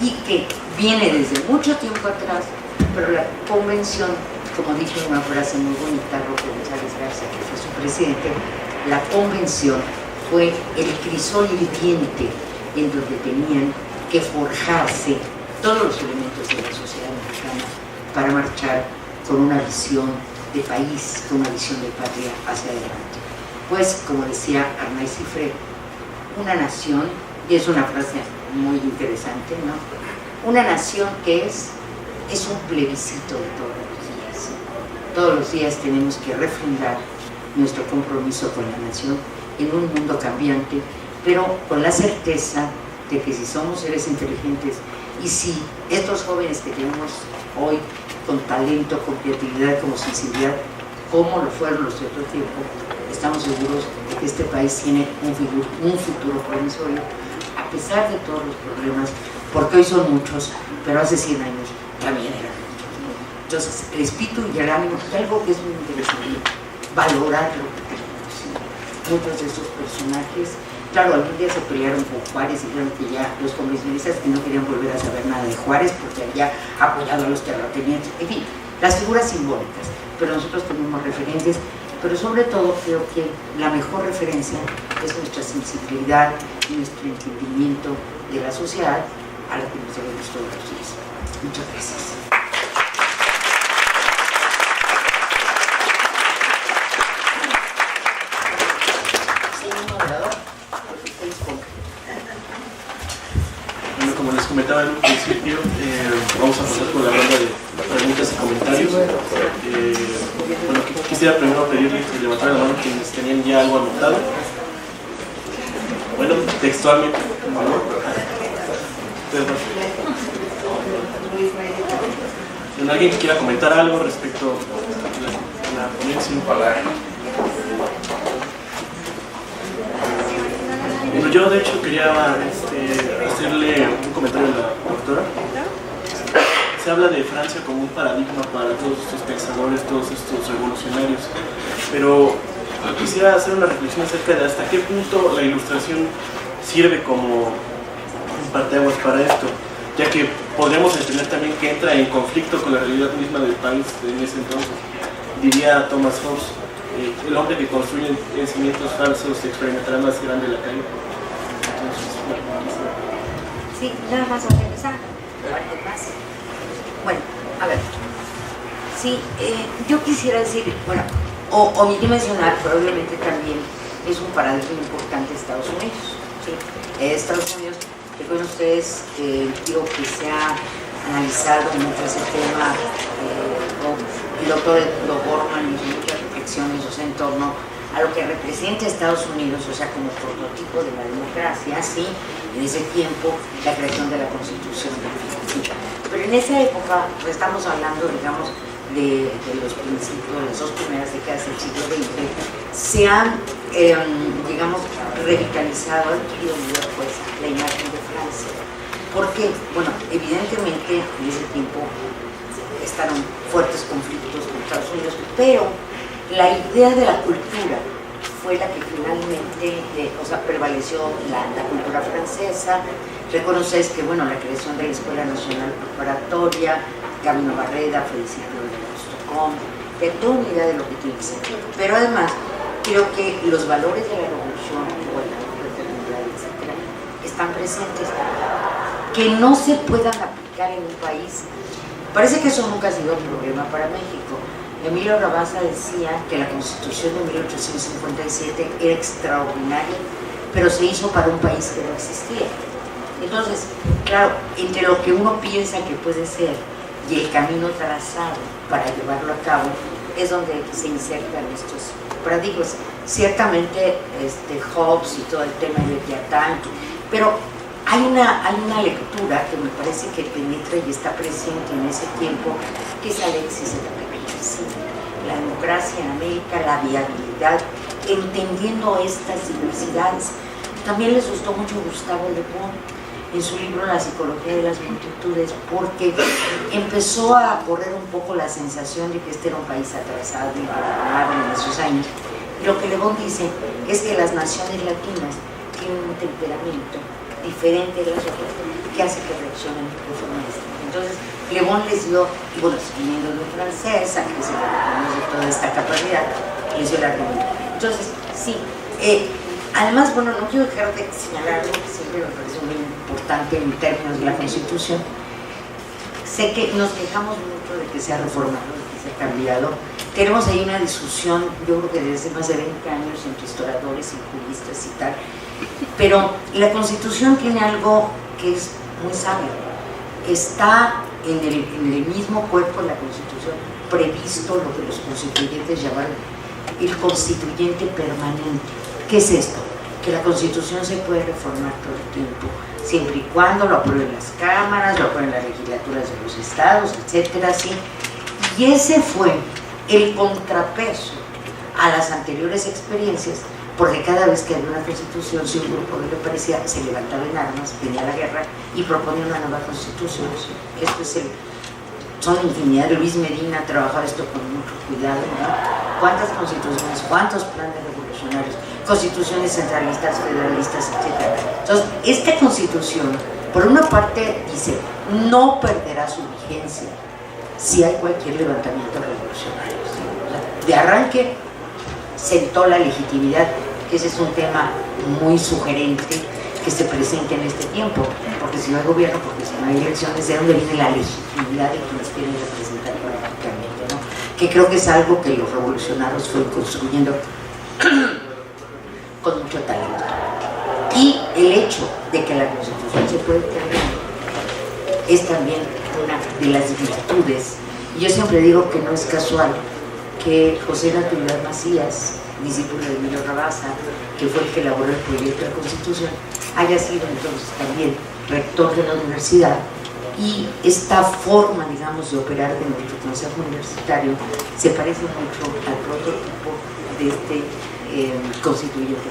D: y que viene desde mucho tiempo atrás, pero la convención, como dije en una frase muy bonita, Roque González Garza, que fue su presidente, la convención fue el crisol viviente en donde tenían que forjarse todos los elementos de la sociedad mexicana para marchar con una visión de país, con una visión de patria hacia adelante. Pues, como decía Arnaiz Cifré, una nación, y es una frase muy interesante, ¿no? Una nación que es un plebiscito de todos los días. Todos los días tenemos que refundar nuestro compromiso con la nación en un mundo cambiante, pero con la certeza de que si somos seres inteligentes y si estos jóvenes que tenemos hoy con talento, con creatividad, con sensibilidad, como lo fueron los de otro tiempo, estamos seguros de que este país tiene un futuro promisorio, a pesar de todos los problemas, porque hoy son muchos, pero hace 100 años también eran muchos. Entonces, el espíritu y el ánimo es algo que es muy interesante, valorar lo que tenemos. ¿Sí? Muchos de estos personajes, claro, algún día se pelearon con Juárez y dijeron que ya los convencionistas que no querían volver a saber nada de Juárez porque había apoyado a los terratenientes, en fin, las figuras simbólicas, pero nosotros tenemos referencias, pero sobre todo creo que la mejor referencia es nuestra sensibilidad y nuestro entendimiento de la sociedad a la que nos debemos todos los días. Muchas gracias.
C: comentaba en un principio, vamos a pasar por la ronda de preguntas y comentarios. Bueno, quisiera primero pedirles que levantaran la mano quienes tenían ya algo anotado. Bueno, textualmente. ¿Alguien que quiera comentar algo respecto a la ponencia? Bueno, yo de hecho quería hacerle un comentario a la doctora. Se habla de Francia como un paradigma para todos estos pensadores, todos estos revolucionarios, pero quisiera hacer una reflexión acerca de hasta qué punto la ilustración sirve como un parteaguas para esto, ya que podríamos entender también que entra en conflicto con la realidad misma del país en ese entonces. Diría Thomas Hobbes, el hombre que construye cimientos falsos experimentará más grande la caída.
D: Sí, nada más para empezar. Bueno, a ver. Sí, yo quisiera decir, bueno, omití mencionar, probablemente también es un paradigma importante de Estados Unidos. ¿Sí? Estados Unidos, recuerden ustedes, digo que se ha analizado mucho ese tema, el doctor Gorman hizo muchas reflexiones en torno a lo que representa Estados Unidos, o sea, como prototipo de la democracia, ¿sí? En ese tiempo, la creación de la Constitución. ¿Sí? Pero en esa época, pues estamos hablando, digamos, de los principios, de las 2 primeras décadas del siglo XX, se han, digamos, revitalizado, adquirido mayor fuerza la imagen de Francia. ¿Por qué? Bueno, evidentemente en ese tiempo estaban fuertes conflictos con Estados Unidos, pero la idea de la cultura fue la que finalmente, prevaleció la cultura francesa. Reconoces que, bueno, la creación de la Escuela Nacional Preparatoria, Camino Barreda, fue discípulo de Estocolmo, de toda una idea de lo que tiene que ser. Pero además, creo que los valores de la revolución, igualdad, fraternidad, etcétera, están presentes. Que no se puedan aplicar en un país, parece que eso nunca ha sido un problema para México. Emilio Rabasa decía que la Constitución de 1857 era extraordinaria, pero se hizo para un país que no existía. Entonces, claro, entre lo que uno piensa que puede ser y el camino trazado para llevarlo a cabo, es donde se insertan estos paradigmas. Ciertamente, Hobbes y todo el tema de Leviatán, pero hay una lectura que me parece que penetra y está presente en ese tiempo, que es Alexis de la la democracia en América, la viabilidad, entendiendo estas diversidades. También les gustó mucho Gustavo Le Bon en su libro La psicología de las multitudes, porque empezó a correr un poco la sensación de que este era un país atrasado y abandonado en esos años. Y lo que Le Bon dice es que las naciones latinas tienen un temperamento diferente de las otras que hace que reaccionen de forma distinta. Entonces, Le Bon les dio, y bueno, viniendo de un francés, a que se le reconoce toda esta capacidad, les dio la argumento. Entonces, sí, además, bueno, no quiero dejar de señalar algo que siempre me parece muy importante en términos de la Constitución. Sé que nos quejamos mucho de que se ha reformado, de que se ha cambiado. Tenemos ahí una discusión, yo creo que desde más de 20 años, entre historiadores y juristas y tal, pero la Constitución tiene algo que es muy sabio. Está en el mismo cuerpo de la Constitución previsto lo que los constituyentes llamaron el constituyente permanente. ¿Qué es esto? Que la Constitución se puede reformar todo el tiempo, siempre y cuando lo aprueben las cámaras, lo aprueben las legislaturas de los estados, etcétera, ¿sí? Y ese fue el contrapeso a las anteriores experiencias, porque cada vez que había una constitución, si un grupo no le parecía, se levantaba en armas, venía la guerra y proponía una nueva constitución. Esto es son infinidad. Luis Medina ha trabajado esto con mucho cuidado, ¿no? ¿Cuántas constituciones, cuántos planes revolucionarios, constituciones centralistas, federalistas, etcétera? Entonces, esta constitución, por una parte, dice, no perderá su vigencia si hay cualquier levantamiento revolucionario, ¿sí? De arranque, sentó la legitimidad, que ese es un tema muy sugerente que se presente en este tiempo, porque si no hay gobierno, porque si no hay elecciones, ¿de dónde viene la legitimidad de quienes quieren representar políticamente, ¿no? Que creo que es algo que los revolucionarios fueron construyendo con mucho talento. Y el hecho de que la Constitución se puede cambiar es también una de las virtudes. Y yo siempre digo que no es casual que José Natividad Macías, discípulo de Emilio Rabasa, que fue el que elaboró el proyecto de Constitución, haya sido entonces también rector de la universidad, y esta forma, digamos, de operar de nuestro consejo universitario se parece mucho al prototipo de este constituyente.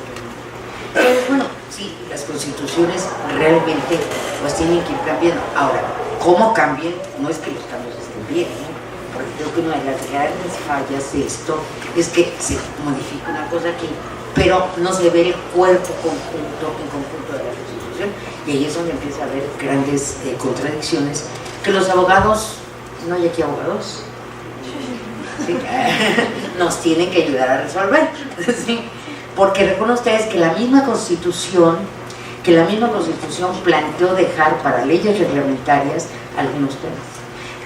D: Entonces, bueno, sí, las constituciones realmente pues tienen que ir cambiando. Ahora, ¿cómo cambien? No es que los cambios estén bien, ¿no? Porque creo que una de las grandes fallas de esto es que se modifica una cosa aquí, pero no se ve el cuerpo en conjunto de la Constitución, y ahí es donde empieza a haber grandes contradicciones que los abogados, no hay aquí abogados, ¿sí? Nos tienen que ayudar a resolver, ¿sí? Porque recuerden ustedes que la misma Constitución planteó dejar para leyes reglamentarias algunos temas,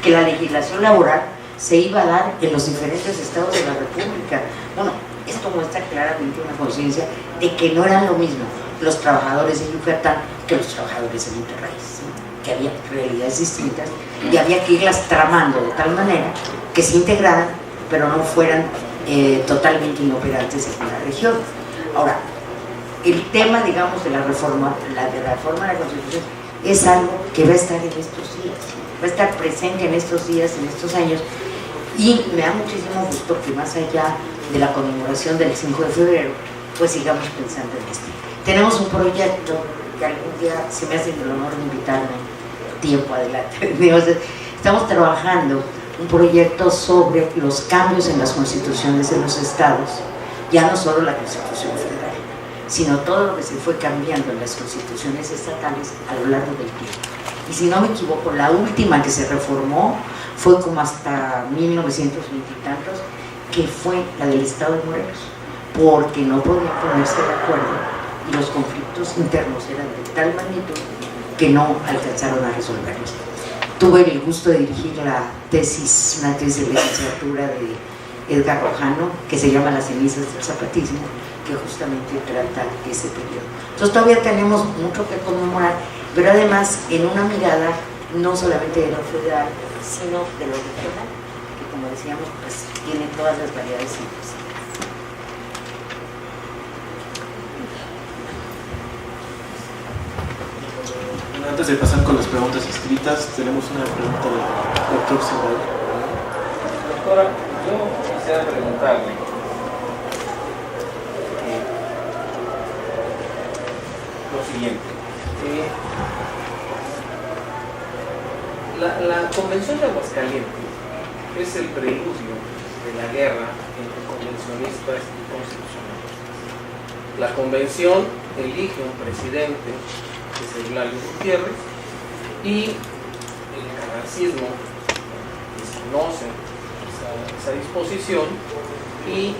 D: que la legislación laboral se iba a dar en los diferentes estados de la República. Bueno, esto muestra claramente una conciencia de que no eran lo mismo los trabajadores en Yucatán que los trabajadores en Monterrey, ¿sí? Que había realidades distintas y había que irlas tramando de tal manera que se integraran, pero no fueran totalmente inoperantes en la región. Ahora, el tema, digamos, de la reforma de la Constitución es algo que va a estar en estos días, va a estar presente en estos días, en estos años, y me da muchísimo gusto que más allá de la conmemoración del 5 de febrero, pues sigamos pensando en esto. Tenemos un proyecto que algún día se me hace el honor de invitarme tiempo adelante. Estamos trabajando un proyecto sobre los cambios en las constituciones de los estados, ya no solo la Constitución Federal, sino todo lo que se fue cambiando en las constituciones estatales a lo largo del tiempo. Y si no me equivoco, la última que se reformó fue como hasta 1920 y tantos, que fue la del Estado de Morelos, porque no podían ponerse de acuerdo y los conflictos internos eran de tal magnitud que no alcanzaron a resolverlos. Tuve el gusto de dirigir la tesis, una tesis de licenciatura de Edgar Rojano, que se llama Las cenizas del zapatismo, que justamente trata ese periodo. Entonces todavía tenemos mucho que conmemorar, pero además en una mirada no solamente de lo federal, sino de lo regional, que como decíamos, pues tiene todas las variedades posibles.
C: Antes de pasar con las preguntas escritas, tenemos una pregunta del doctor Simbal.
A: Doctora, yo quisiera preguntarle lo siguiente. La Convención de Aguascalientes es el preludio de la guerra entre convencionistas y constitucionalistas. La Convención elige un presidente, que es Eulalio Gutiérrez, y el carrancismo desconoce esa disposición y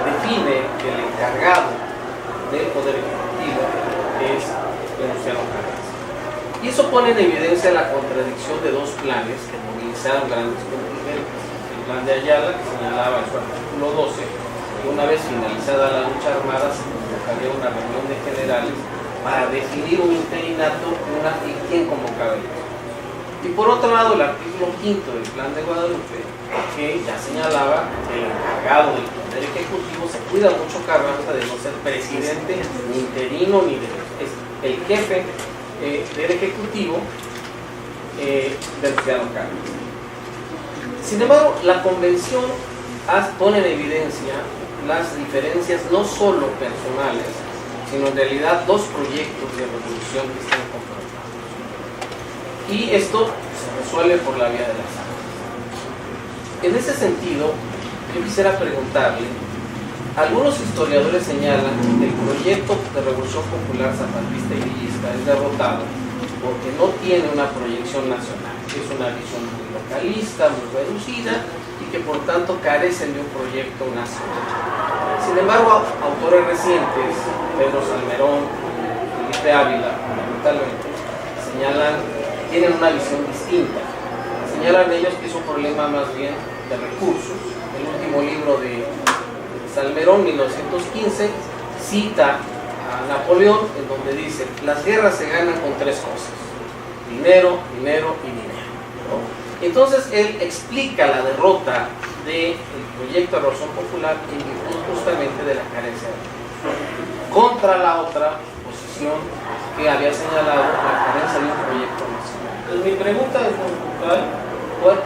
A: define que el encargado del Poder Ejecutivo es Venustiano Carranza. Y eso pone en evidencia la contradicción de dos planes que movilizaron grandes contingentes. El plan de Ayala, que señalaba en su artículo 12, que una vez finalizada la lucha armada se convocaría una reunión de generales para definir un interinato y quién convocaba el poder. Y por otro lado, el artículo 5 del Plan de Guadalupe, que ya señalaba que el encargado del Poder Ejecutivo se cuida mucho Carranza de no ser presidente, ni interino, ni es el jefe del Ejecutivo, Venustiano Carranza. Sin embargo, la Convención pone en evidencia las diferencias no solo personales, sino en realidad dos proyectos de revolución que están confrontados. Y esto se resuelve por la vía de las armas. En ese sentido, yo quisiera preguntarle, algunos historiadores señalan que el proyecto de Revolución Popular Zapatista y Villista es derrotado porque no tiene una proyección nacional, es una visión muy localista, muy reducida y que por tanto carecen de un proyecto nacional. Sin embargo, autores recientes, Pedro Salmerón, Felipe Ávila, fundamentalmente, tienen una visión distinta. Señalan ellos que es un problema más bien de recursos. El último libro de Salmerón, 1915, cita a Napoleón, en donde dice: las guerras se ganan con tres cosas: dinero, dinero y dinero, ¿no? Entonces él explica la derrota del proyecto de Revolución Popular en virtud justamente de la carencia de dinero, contra la otra posición que había señalado la carencia de un proyecto nacional. Entonces mi pregunta es muy puntual: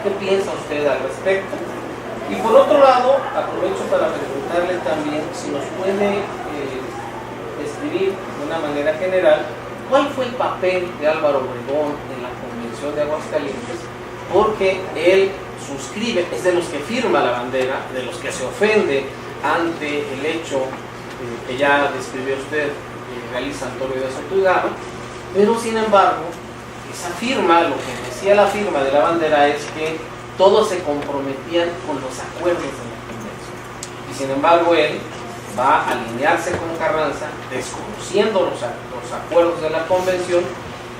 A: ¿qué piensa usted al respecto? Y por otro lado, aprovecho para preguntarle también si nos puede describir de una manera general cuál fue el papel de Álvaro Obregón en la Convención de Aguascalientes, porque él suscribe, es de los que firma la bandera, de los que se ofende ante el hecho que ya describió usted, realiza Antonio de Soto, pero sin embargo, esa firma, lo que decía la firma de la bandera es que todos se comprometían con los acuerdos de la convención. Y sin embargo, él va a alinearse con Carranza, desconociendo los acuerdos de la convención,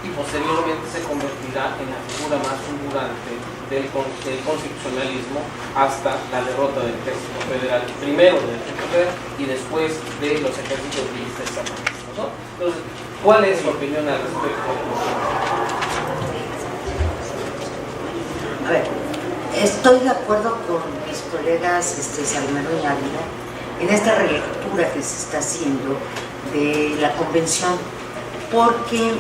A: y posteriormente se convertirá en la figura más fulgurante del constitucionalismo hasta la derrota del ejército federal, primero del ejército federal y después de los ejércitos villistas zapatistas, ¿no? Entonces, ¿cuál es su opinión al respecto?
D: A ver, estoy de acuerdo con mis colegas Salmerón y Ávila en esta relectura que se está haciendo de la convención, porque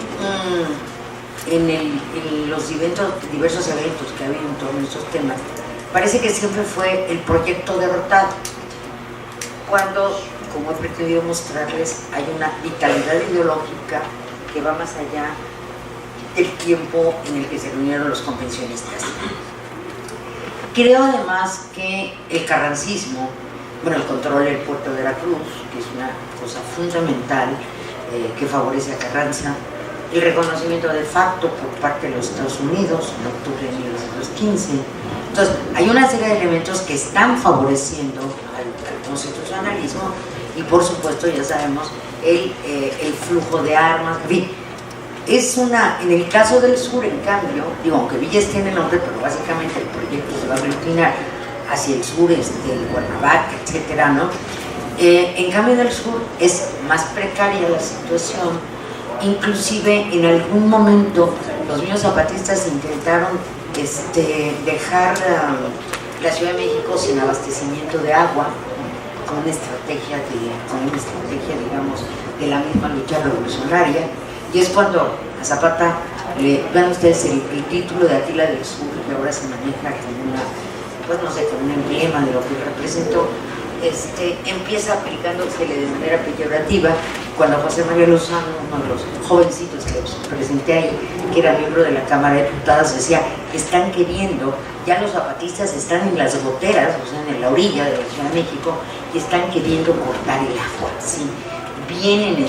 D: en los diversos eventos que ha habido en todos estos temas, parece que siempre fue el proyecto derrotado, cuando, como he pretendido mostrarles, hay una vitalidad ideológica que va más allá del tiempo en el que se reunieron los convencionistas. Creo además que el carrancismo, el control del puerto de Veracruz, que es una cosa fundamental que favorece a Carranza, el reconocimiento de facto por parte de los Estados Unidos en octubre de 1915. Entonces, hay una serie de elementos que están favoreciendo al constitucionalismo y, por supuesto, ya sabemos, el flujo de armas. En fin, en el caso del sur, en cambio, aunque Villas tiene nombre, pero básicamente el proyecto se va a aglutinar hacia el sur, el Cuernavaca, etcétera, ¿no? En cambio, en el sur es más precaria la situación. Inclusive en algún momento los mismos zapatistas intentaron dejar la Ciudad de México sin abastecimiento de agua, con una estrategia digamos, de la misma lucha revolucionaria. Y es cuando a Zapata, vean ustedes el título de Atila del Sur, que ahora se maneja como como un emblema de lo que representó, empieza aplicándosele de manera peyorativa, cuando José María Lozano, uno de los jovencitos que los presenté ahí, que era miembro de la Cámara de Diputados, decía: están queriendo, ya los zapatistas están en las goteras, o sea, en la orilla de la Ciudad de México, y están queriendo cortar el agua, ¿sí? Vienen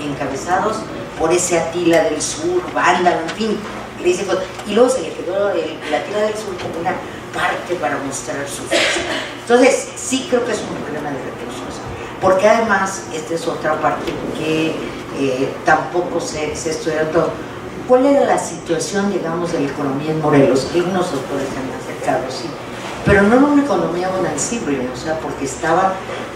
D: encabezados por ese Atila del Sur, vándalo, en fin, le dice, y luego se le quedó el Atila del Sur como una parte para mostrar su fuerza. Entonces, sí creo que es un problema de recursos, porque además, esta es otra parte que tampoco se estudia todo. ¿Cuál era la situación, digamos, de la economía en Morelos? Algunos autores han acercado, sí, pero no era una economía bonancible, o sea, porque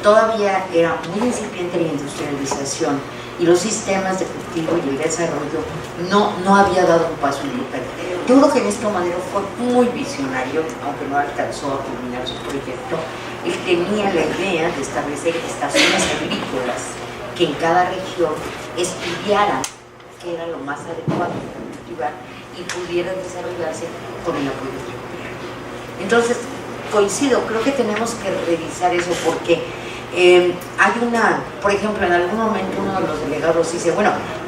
D: todavía era muy incipiente la industrialización y los sistemas de cultivo y el desarrollo no había dado un paso importante. Yo creo que Ernesto Madero fue muy visionario, aunque no alcanzó a culminar su proyecto. Él tenía la idea de establecer estaciones agrícolas que en cada región estudiaran qué era lo más adecuado para cultivar y pudieran desarrollarse con el apoyo del gobierno. Entonces, coincido, creo que tenemos que revisar eso porque hay por ejemplo, en algún momento uno de los delegados dice,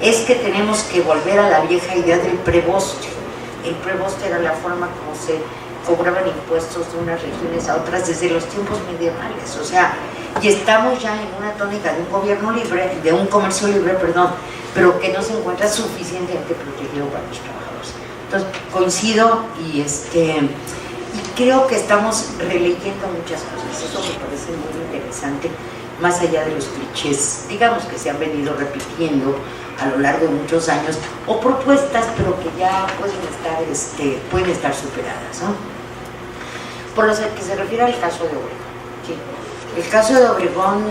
D: es que tenemos que volver a la vieja idea del preboste. El preboste era la forma como se cobraban impuestos de unas regiones a otras desde los tiempos medievales, o sea, y estamos ya en una tónica de un gobierno libre, de un comercio libre, pero que no se encuentra suficientemente protegido para los trabajadores. Entonces, coincido y creo que estamos releyendo muchas cosas, eso me parece muy interesante, más allá de los clichés, digamos, que se han venido repitiendo a lo largo de muchos años, o propuestas, pero que ya pueden estar superadas, ¿no? Por lo que se refiere al caso de Obregón, ¿sí? El caso de Obregón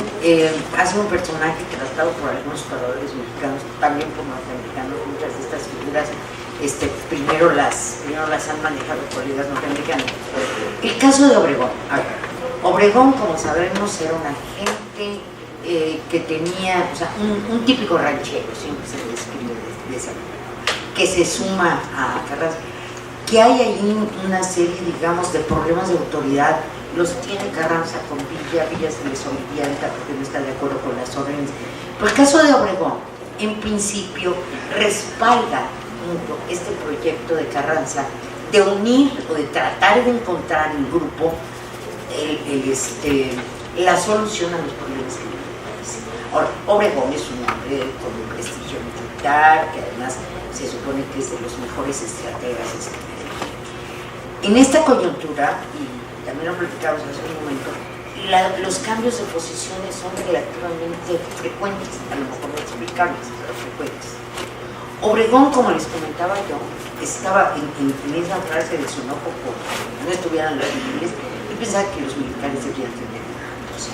D: ha sido un personaje tratado por algunos jugadores mexicanos, también por norteamericanos. Muchas de estas figuras primero las han manejado colegas norteamericanos. El caso de Obregón. A ver, Obregón, como sabremos, era una gente que tenía, o sea, un típico ranchero, siempre se le describe de esa manera, que se suma a Carranza, que hay ahí una serie, digamos, de problemas de autoridad. Los tiene Carranza con Villa se les orienta porque no está de acuerdo con las órdenes. Pero el caso de Obregón, en principio, respalda este proyecto de Carranza de unir o de tratar de encontrar en grupo la solución a los problemas que vive el país. Ahora, Obregón es un hombre con un prestigio militar, que además se supone que es de los mejores estrategas. En esta coyuntura, y también lo platicamos hace un momento, los cambios de posiciones son relativamente frecuentes, a lo mejor no explicables, pero frecuentes. Obregón, como les comentaba yo, estaba en esa frase de su enojo porque no estuvieran los civiles y pensaba que los militares debían tener mandos.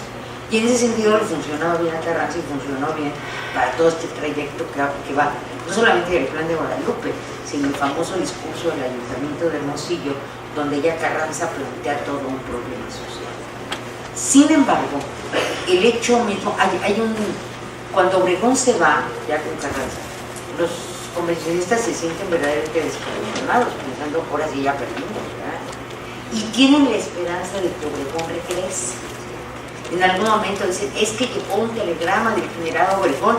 D: Y en ese sentido le funcionaba bien a Carranza y funcionó bien para todo este trayecto que va no solamente del Plan de Guadalupe, sino el famoso discurso del Ayuntamiento de Hermosillo, donde ya Carranza plantea todo un problema social. Sin embargo, el hecho mismo, cuando Obregón se va, ya con Carranza, los convencionistas se sienten verdaderamente descorazonados, pensando, ahora sí ya perdimos, ¿verdad? Y tienen la esperanza de que Obregón regrese. En algún momento dicen, es que llegó un telegrama del general Obregón,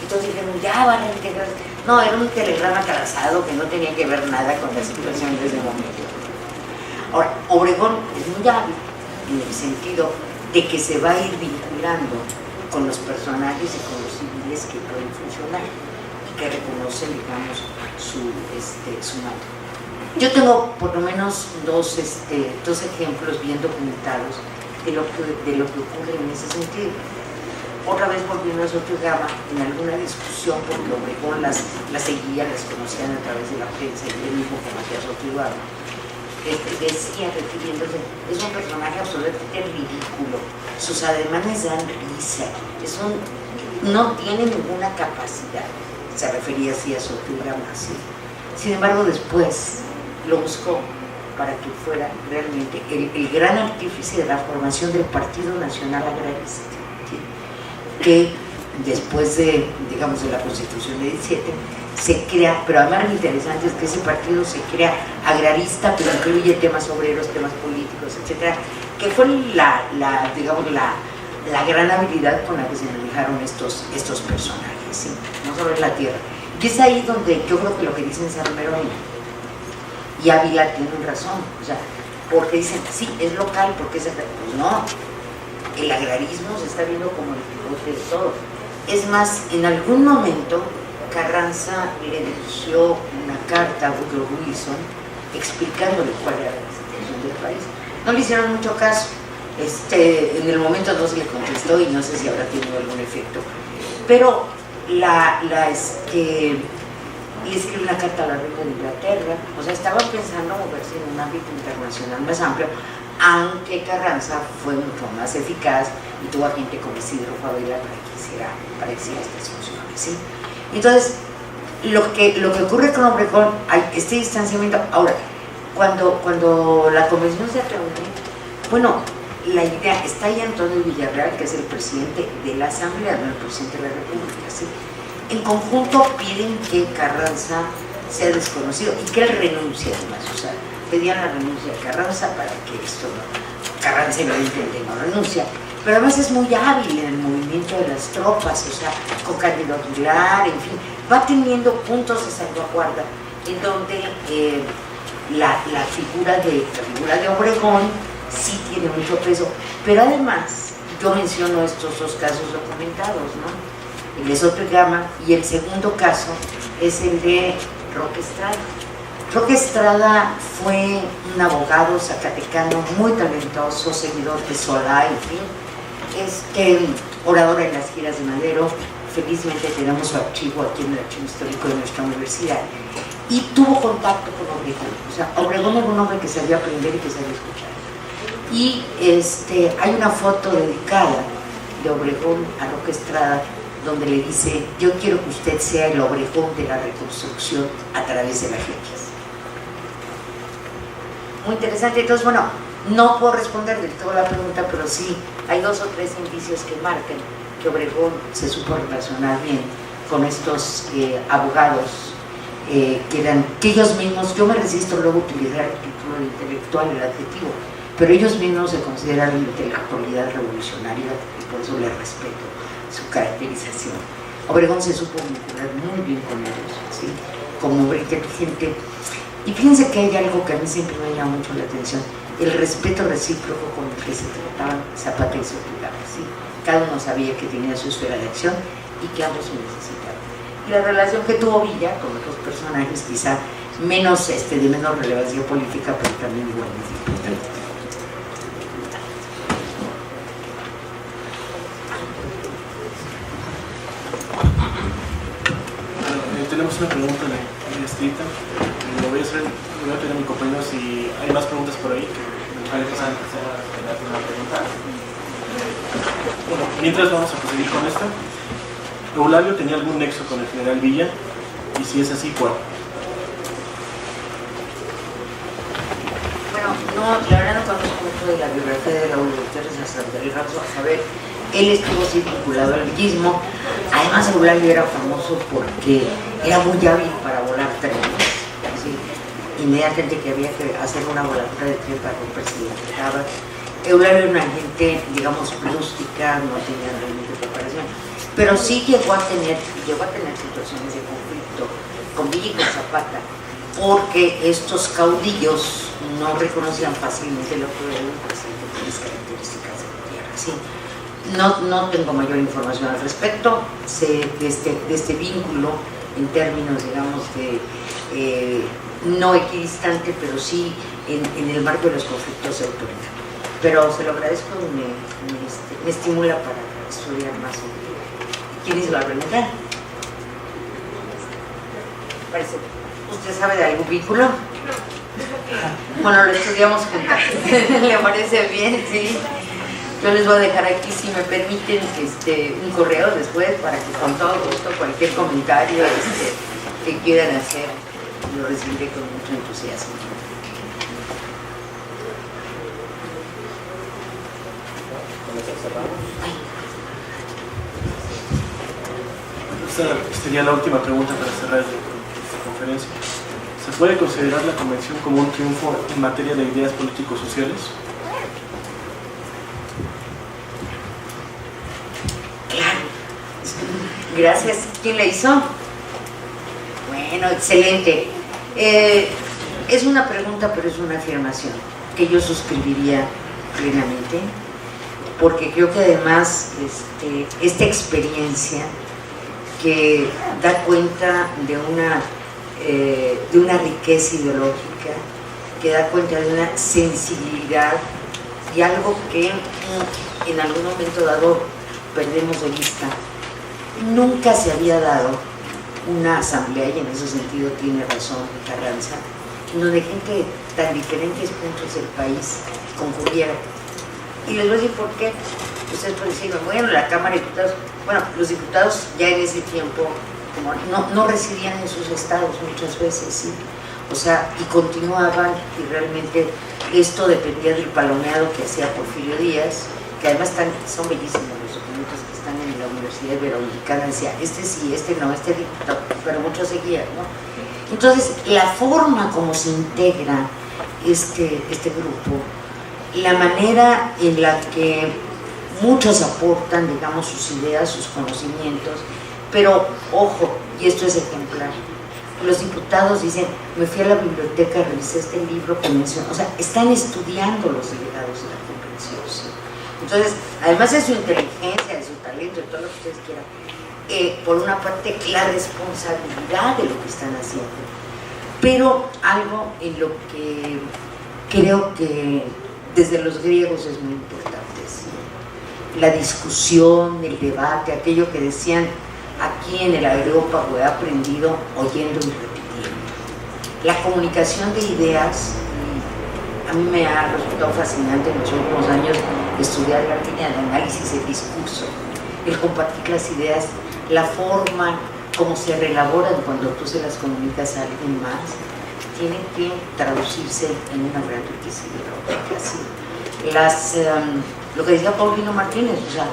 D: entonces dijeron, ya van a reintegrarse. No, era un telegrama calzado que no tenía que ver nada con la situación de ese momento. Ahora, Obregón es muy hábil en el sentido de que se va a ir vinculando con los personajes y con los civiles que pueden funcionar y que reconocen, digamos, su mando. Yo tengo por lo menos dos ejemplos bien documentados de lo que ocurre en ese sentido. Otra vez volviendo a Sotiogama, en alguna discusión, porque Obregón las seguía, las conocían a través de la prensa, y él mismo conocía a Sotiogama, decía, refiriéndose, es un personaje absolutamente ridículo, sus ademanes dan risa, no tiene ninguna capacidad, se refería así a Sotiogama, así. Sin embargo, después lo buscó para que fuera realmente el gran artífice de la formación del Partido Nacional Agrarista, ¿sí? Que después de la Constitución de 17 se crea, pero además lo interesante es que ese partido se crea agrarista, pero incluye temas obreros, temas políticos, etcétera, que fue la gran habilidad con la que se manejaron estos personajes, ¿sí? No solo en la tierra. Y es ahí donde yo creo que lo que dicen Salmerón y Ávila tienen razón, o sea, porque dicen, sí, es local, porque es pues no, el agrarismo se está viendo como el pivote de todo. Es más, en algún momento Carranza le dirigió una carta a Woodrow Wilson explicándole cuál era la situación del país. No le hicieron mucho caso, en el momento no se le contestó y no sé si habrá tenido algún efecto, pero le escribió una carta a la reina de Inglaterra, o sea, estaban pensando moverse en un ámbito internacional más amplio, aunque Carranza fue mucho más eficaz y tuvo a gente como Isidro Fabela para que hiciera estas funciones, ¿sí? Entonces, lo que ocurre con Obregón, hay este distanciamiento. Ahora, cuando la convención se reúne, bueno, la idea está ahí Antonio Villarreal, que es el presidente de la Asamblea, no el presidente de la República, ¿sí? En conjunto piden que Carranza sea desconocido y que él renuncie además, o sea, pedían la renuncia de Carranza para que esto no, Carranza evidentemente no renuncia, pero además es muy hábil en el movimiento de las tropas, o sea, con Cándido Aguilar, en fin, va teniendo puntos de salvaguarda en donde la figura de Obregón sí tiene mucho peso, pero además yo menciono estos dos casos documentados, ¿no? El de Sotiogama, y el segundo caso es el de Roque Estrada. Roque Estrada fue un abogado zacatecano muy talentoso, seguidor de Solá, en fin, orador en las giras de Madero. Felizmente tenemos su archivo aquí en el archivo histórico de nuestra universidad, y tuvo contacto con Obregón. O sea, Obregón era un hombre que sabía aprender y que sabía escuchar. Y hay una foto dedicada de Obregón a Roque Estrada, donde le dice: yo quiero que usted sea el Obregón de la reconstrucción a través de las leyes. Muy interesante. Entonces, bueno, no puedo responder del todo la pregunta, pero sí hay 2 o 3 indicios que marcan que Obregón se supo relacionar bien con estos abogados que ellos mismos, yo me resisto luego a utilizar el título de intelectual, el adjetivo, pero ellos mismos se consideran intelectualidad revolucionaria y por eso les respeto su caracterización. Obregón se supo vincular muy bien con ellos, ¿sí? Como hombre inteligente. Y fíjense que hay algo que a mí siempre me llama mucho la atención: el respeto recíproco con el que se trataban Zapata y Sotomayor, ¿sí? Cada uno sabía que tenía su esfera de acción y que ambos se necesitaban. Y la relación que tuvo Villa con otros personajes, quizá menos, de menor relevancia política, pero también igualmente importante.
C: Tenemos una pregunta de escrita. Lo voy a hacer, voy a pedir a mi compañero si hay más preguntas por ahí que me parece una pregunta. Bueno, mientras vamos a proseguir con esta. ¿Eulalio tenía algún nexo con el general Villa? Y si es así, ¿cuál?
D: Bueno, no, la verdad no conozco mucho de la biografía de Raúl Gutiérrez hasta el rato a saber. Él estuvo así vinculado al villismo. Además, Eulalio era famoso porque era muy hábil para volar trenes. ¿Sí? Inmediatamente que había que hacer una voladura de tren para romperse la dejaba. Eulalio era una gente, digamos, rústica, no tenía realmente preparación, pero sí llegó a tener situaciones de conflicto con Villa y con Zapata, porque estos caudillos no reconocían fácilmente lo que era un presidente con las características de Gutiérrez, ¿sí? No tengo mayor información al respecto. Sé de este vínculo en términos, digamos, de no equidistante, pero sí en el marco de los conflictos de autoridad. Pero se lo agradezco y me estimula para estudiar más. ¿Quién hizo la pregunta? Parece. ¿Usted sabe de algún vínculo? Bueno, lo estudiamos juntas. ¿Le parece bien? Sí. Yo les voy a dejar aquí, si me permiten, un correo después para que con todo gusto cualquier comentario que quieran hacer lo recibiré con mucho entusiasmo.
C: Esta sería la última pregunta para cerrar esta conferencia. ¿Se puede considerar la convención como un triunfo en materia de ideas políticos-sociales?
D: Claro. Gracias. ¿Quién la hizo? Bueno, excelente. Es una pregunta, pero es una afirmación que yo suscribiría plenamente, porque creo que además esta experiencia que da cuenta de una riqueza ideológica, que da cuenta de una sensibilidad y algo que en algún momento dado perdemos de vista. Nunca se había dado una asamblea, y en ese sentido tiene razón Carranza, en donde gente de tan diferentes puntos del país concurriera. Y les voy a decir por qué. Ustedes pueden decir, bueno, la Cámara de Diputados, bueno, los diputados ya en ese tiempo como no residían en sus estados muchas veces, ¿sí? O sea, y continuaban, y realmente esto dependía del palomeado que hacía Porfirio Díaz, que además son bellísimos los documentos que están en la Universidad Iberoamericana. Decía, sí, no, diputado, pero muchos seguían, ¿no? Entonces, la forma como se integra este grupo, la manera en la que muchos aportan, digamos, sus ideas, sus conocimientos, pero, ojo, y esto es ejemplar, los diputados dicen, me fui a la biblioteca, revisé este libro que menciona, o sea, están estudiando los delegados de la convención, ¿sí? Entonces, además de su inteligencia, de su talento, de todo lo que ustedes quieran, por una parte, la responsabilidad de lo que están haciendo, pero algo en lo que creo que desde los griegos es muy importante, ¿sí? La discusión, el debate, aquello que decían aquí en el Areópago, he aprendido oyendo y repitiendo. La comunicación de ideas, a mí me ha resultado fascinante en los últimos años estudiar la línea de análisis del discurso, el compartir las ideas, la forma como se reelaboran cuando tú se las comunicas a alguien más, tienen que traducirse en una gran riqueza. Lo que decía Paulino Martínez, o sea,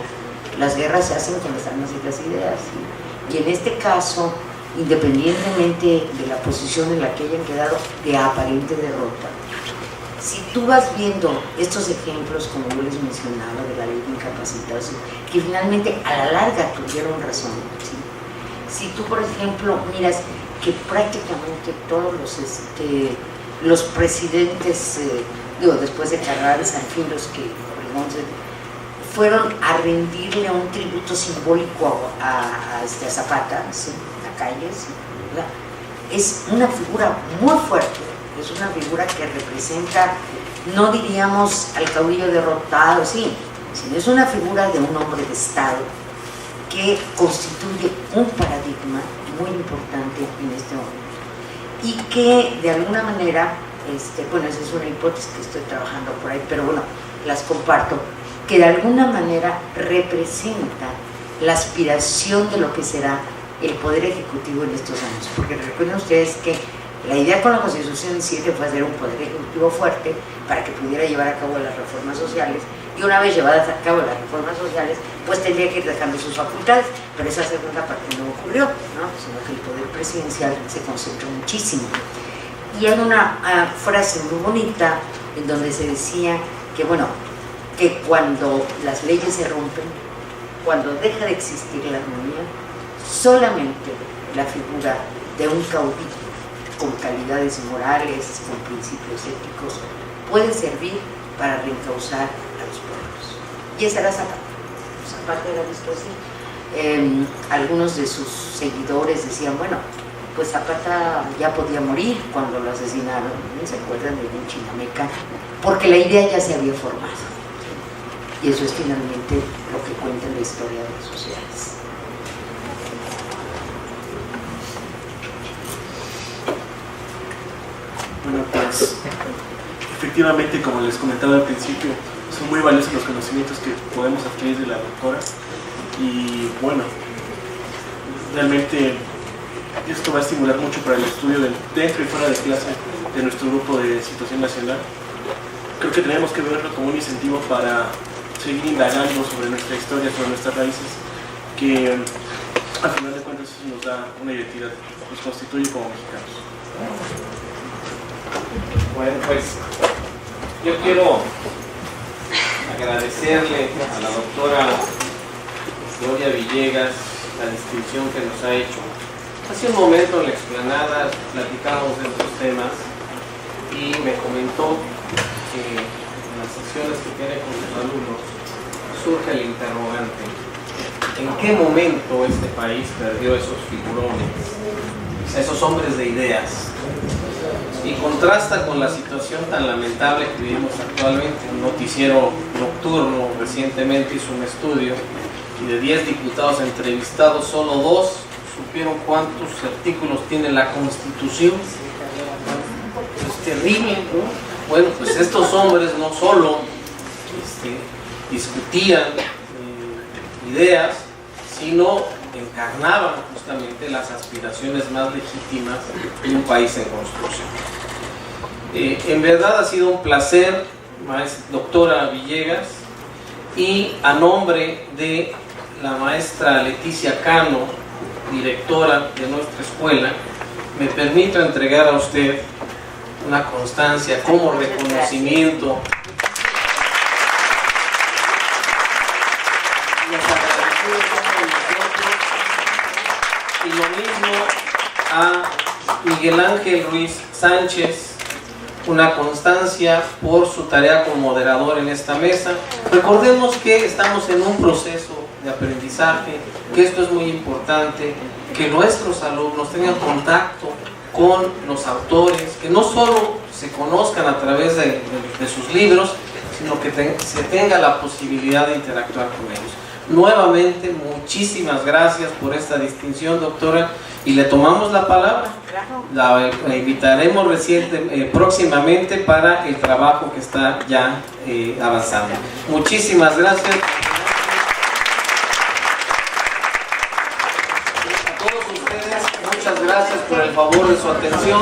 D: las guerras se hacen con las armas y las ideas, ¿sí? Y en este caso, independientemente de la posición en la que hayan quedado de aparente derrota, si tú vas viendo estos ejemplos, como yo les mencionaba, de la ley de incapacitación, que finalmente a la larga tuvieron razón, ¿sí? Si tú, por ejemplo, miras que prácticamente todos los presidentes, después de Carranza, en fin, los que fueron a rendirle un tributo simbólico a Zapata, ¿sí? A Calle, ¿sí? ¿Verdad? Es una figura muy fuerte, es una figura que representa, no diríamos al caudillo derrotado, sí, sino es una figura de un hombre de Estado que constituye un paradigma muy importante en este momento y que de alguna manera, bueno, esa es una hipótesis que estoy trabajando por ahí, pero bueno, las comparto, que de alguna manera representa la aspiración de lo que será el Poder Ejecutivo en estos años, porque recuerden ustedes que la idea con la Constitución del 7 fue hacer un Poder Ejecutivo fuerte para que pudiera llevar a cabo las reformas sociales, y una vez llevadas a cabo las reformas sociales, pues tendría que ir dejando sus facultades, pero esa segunda parte no ocurrió, ¿no? Sino que el poder presidencial se concentró muchísimo. Y hay una frase muy bonita en donde se decía que, bueno, que cuando las leyes se rompen, cuando deja de existir la armonía, solamente la figura de un caudillo con calidades morales, con principios éticos, puede servir para reencauzar a los pueblos. Y esa era Zapata. Zapata era visto así. Algunos de sus seguidores decían, bueno, pues Zapata ya podía morir cuando lo asesinaron, ¿no? ¿Se acuerdan de un Chinameca? Porque la idea ya se había formado. Y eso es finalmente lo que cuenta en la historia de las sociedades.
C: Bueno, pues efectivamente, como les comentaba al principio, son muy valiosos los conocimientos que podemos adquirir de la doctora, y bueno, realmente esto va a estimular mucho para el estudio dentro y fuera de clase de nuestro grupo de Situación Nacional. Creo que tenemos que verlo como un incentivo para seguir indagando sobre nuestra historia, sobre nuestras raíces, que al final de cuentas eso nos da una identidad, nos constituye como mexicanos.
A: Bueno, pues yo quiero agradecerle a la doctora Gloria Villegas la distinción que nos ha hecho. Hace un momento en la explanada platicamos de estos temas y me comentó que en las sesiones que tiene con sus alumnos surge el interrogante: ¿en qué momento este país perdió esos figurones, esos hombres de ideas? Y contrasta con la situación tan lamentable que vivimos actualmente. Un noticiero nocturno recientemente hizo un estudio y de 10 diputados entrevistados, solo 2 supieron cuántos artículos tiene la Constitución. Es terrible, ¿no? Bueno, pues estos hombres no solo discutían ideas, sino encarnaban justamente las aspiraciones más legítimas de un país en construcción. En verdad ha sido un placer, doctora Villegas, y a nombre de la maestra Leticia Cano, directora de nuestra escuela, me permito entregar a usted una constancia como reconocimiento. Y lo mismo a Miguel Ángel Ruiz Sánchez, una constancia por su tarea como moderador en esta mesa. Recordemos que estamos en un proceso de aprendizaje, que esto es muy importante, que nuestros alumnos tengan contacto con los autores, que no solo se conozcan a través de sus libros, sino que se tenga la posibilidad de interactuar con ellos. nuevamente muchísimas gracias por esta distinción, doctora, y le tomamos la palabra. La invitaremos próximamente para el trabajo que está ya avanzando. Muchísimas gracias. A todos ustedes, muchas gracias por el favor de su atención.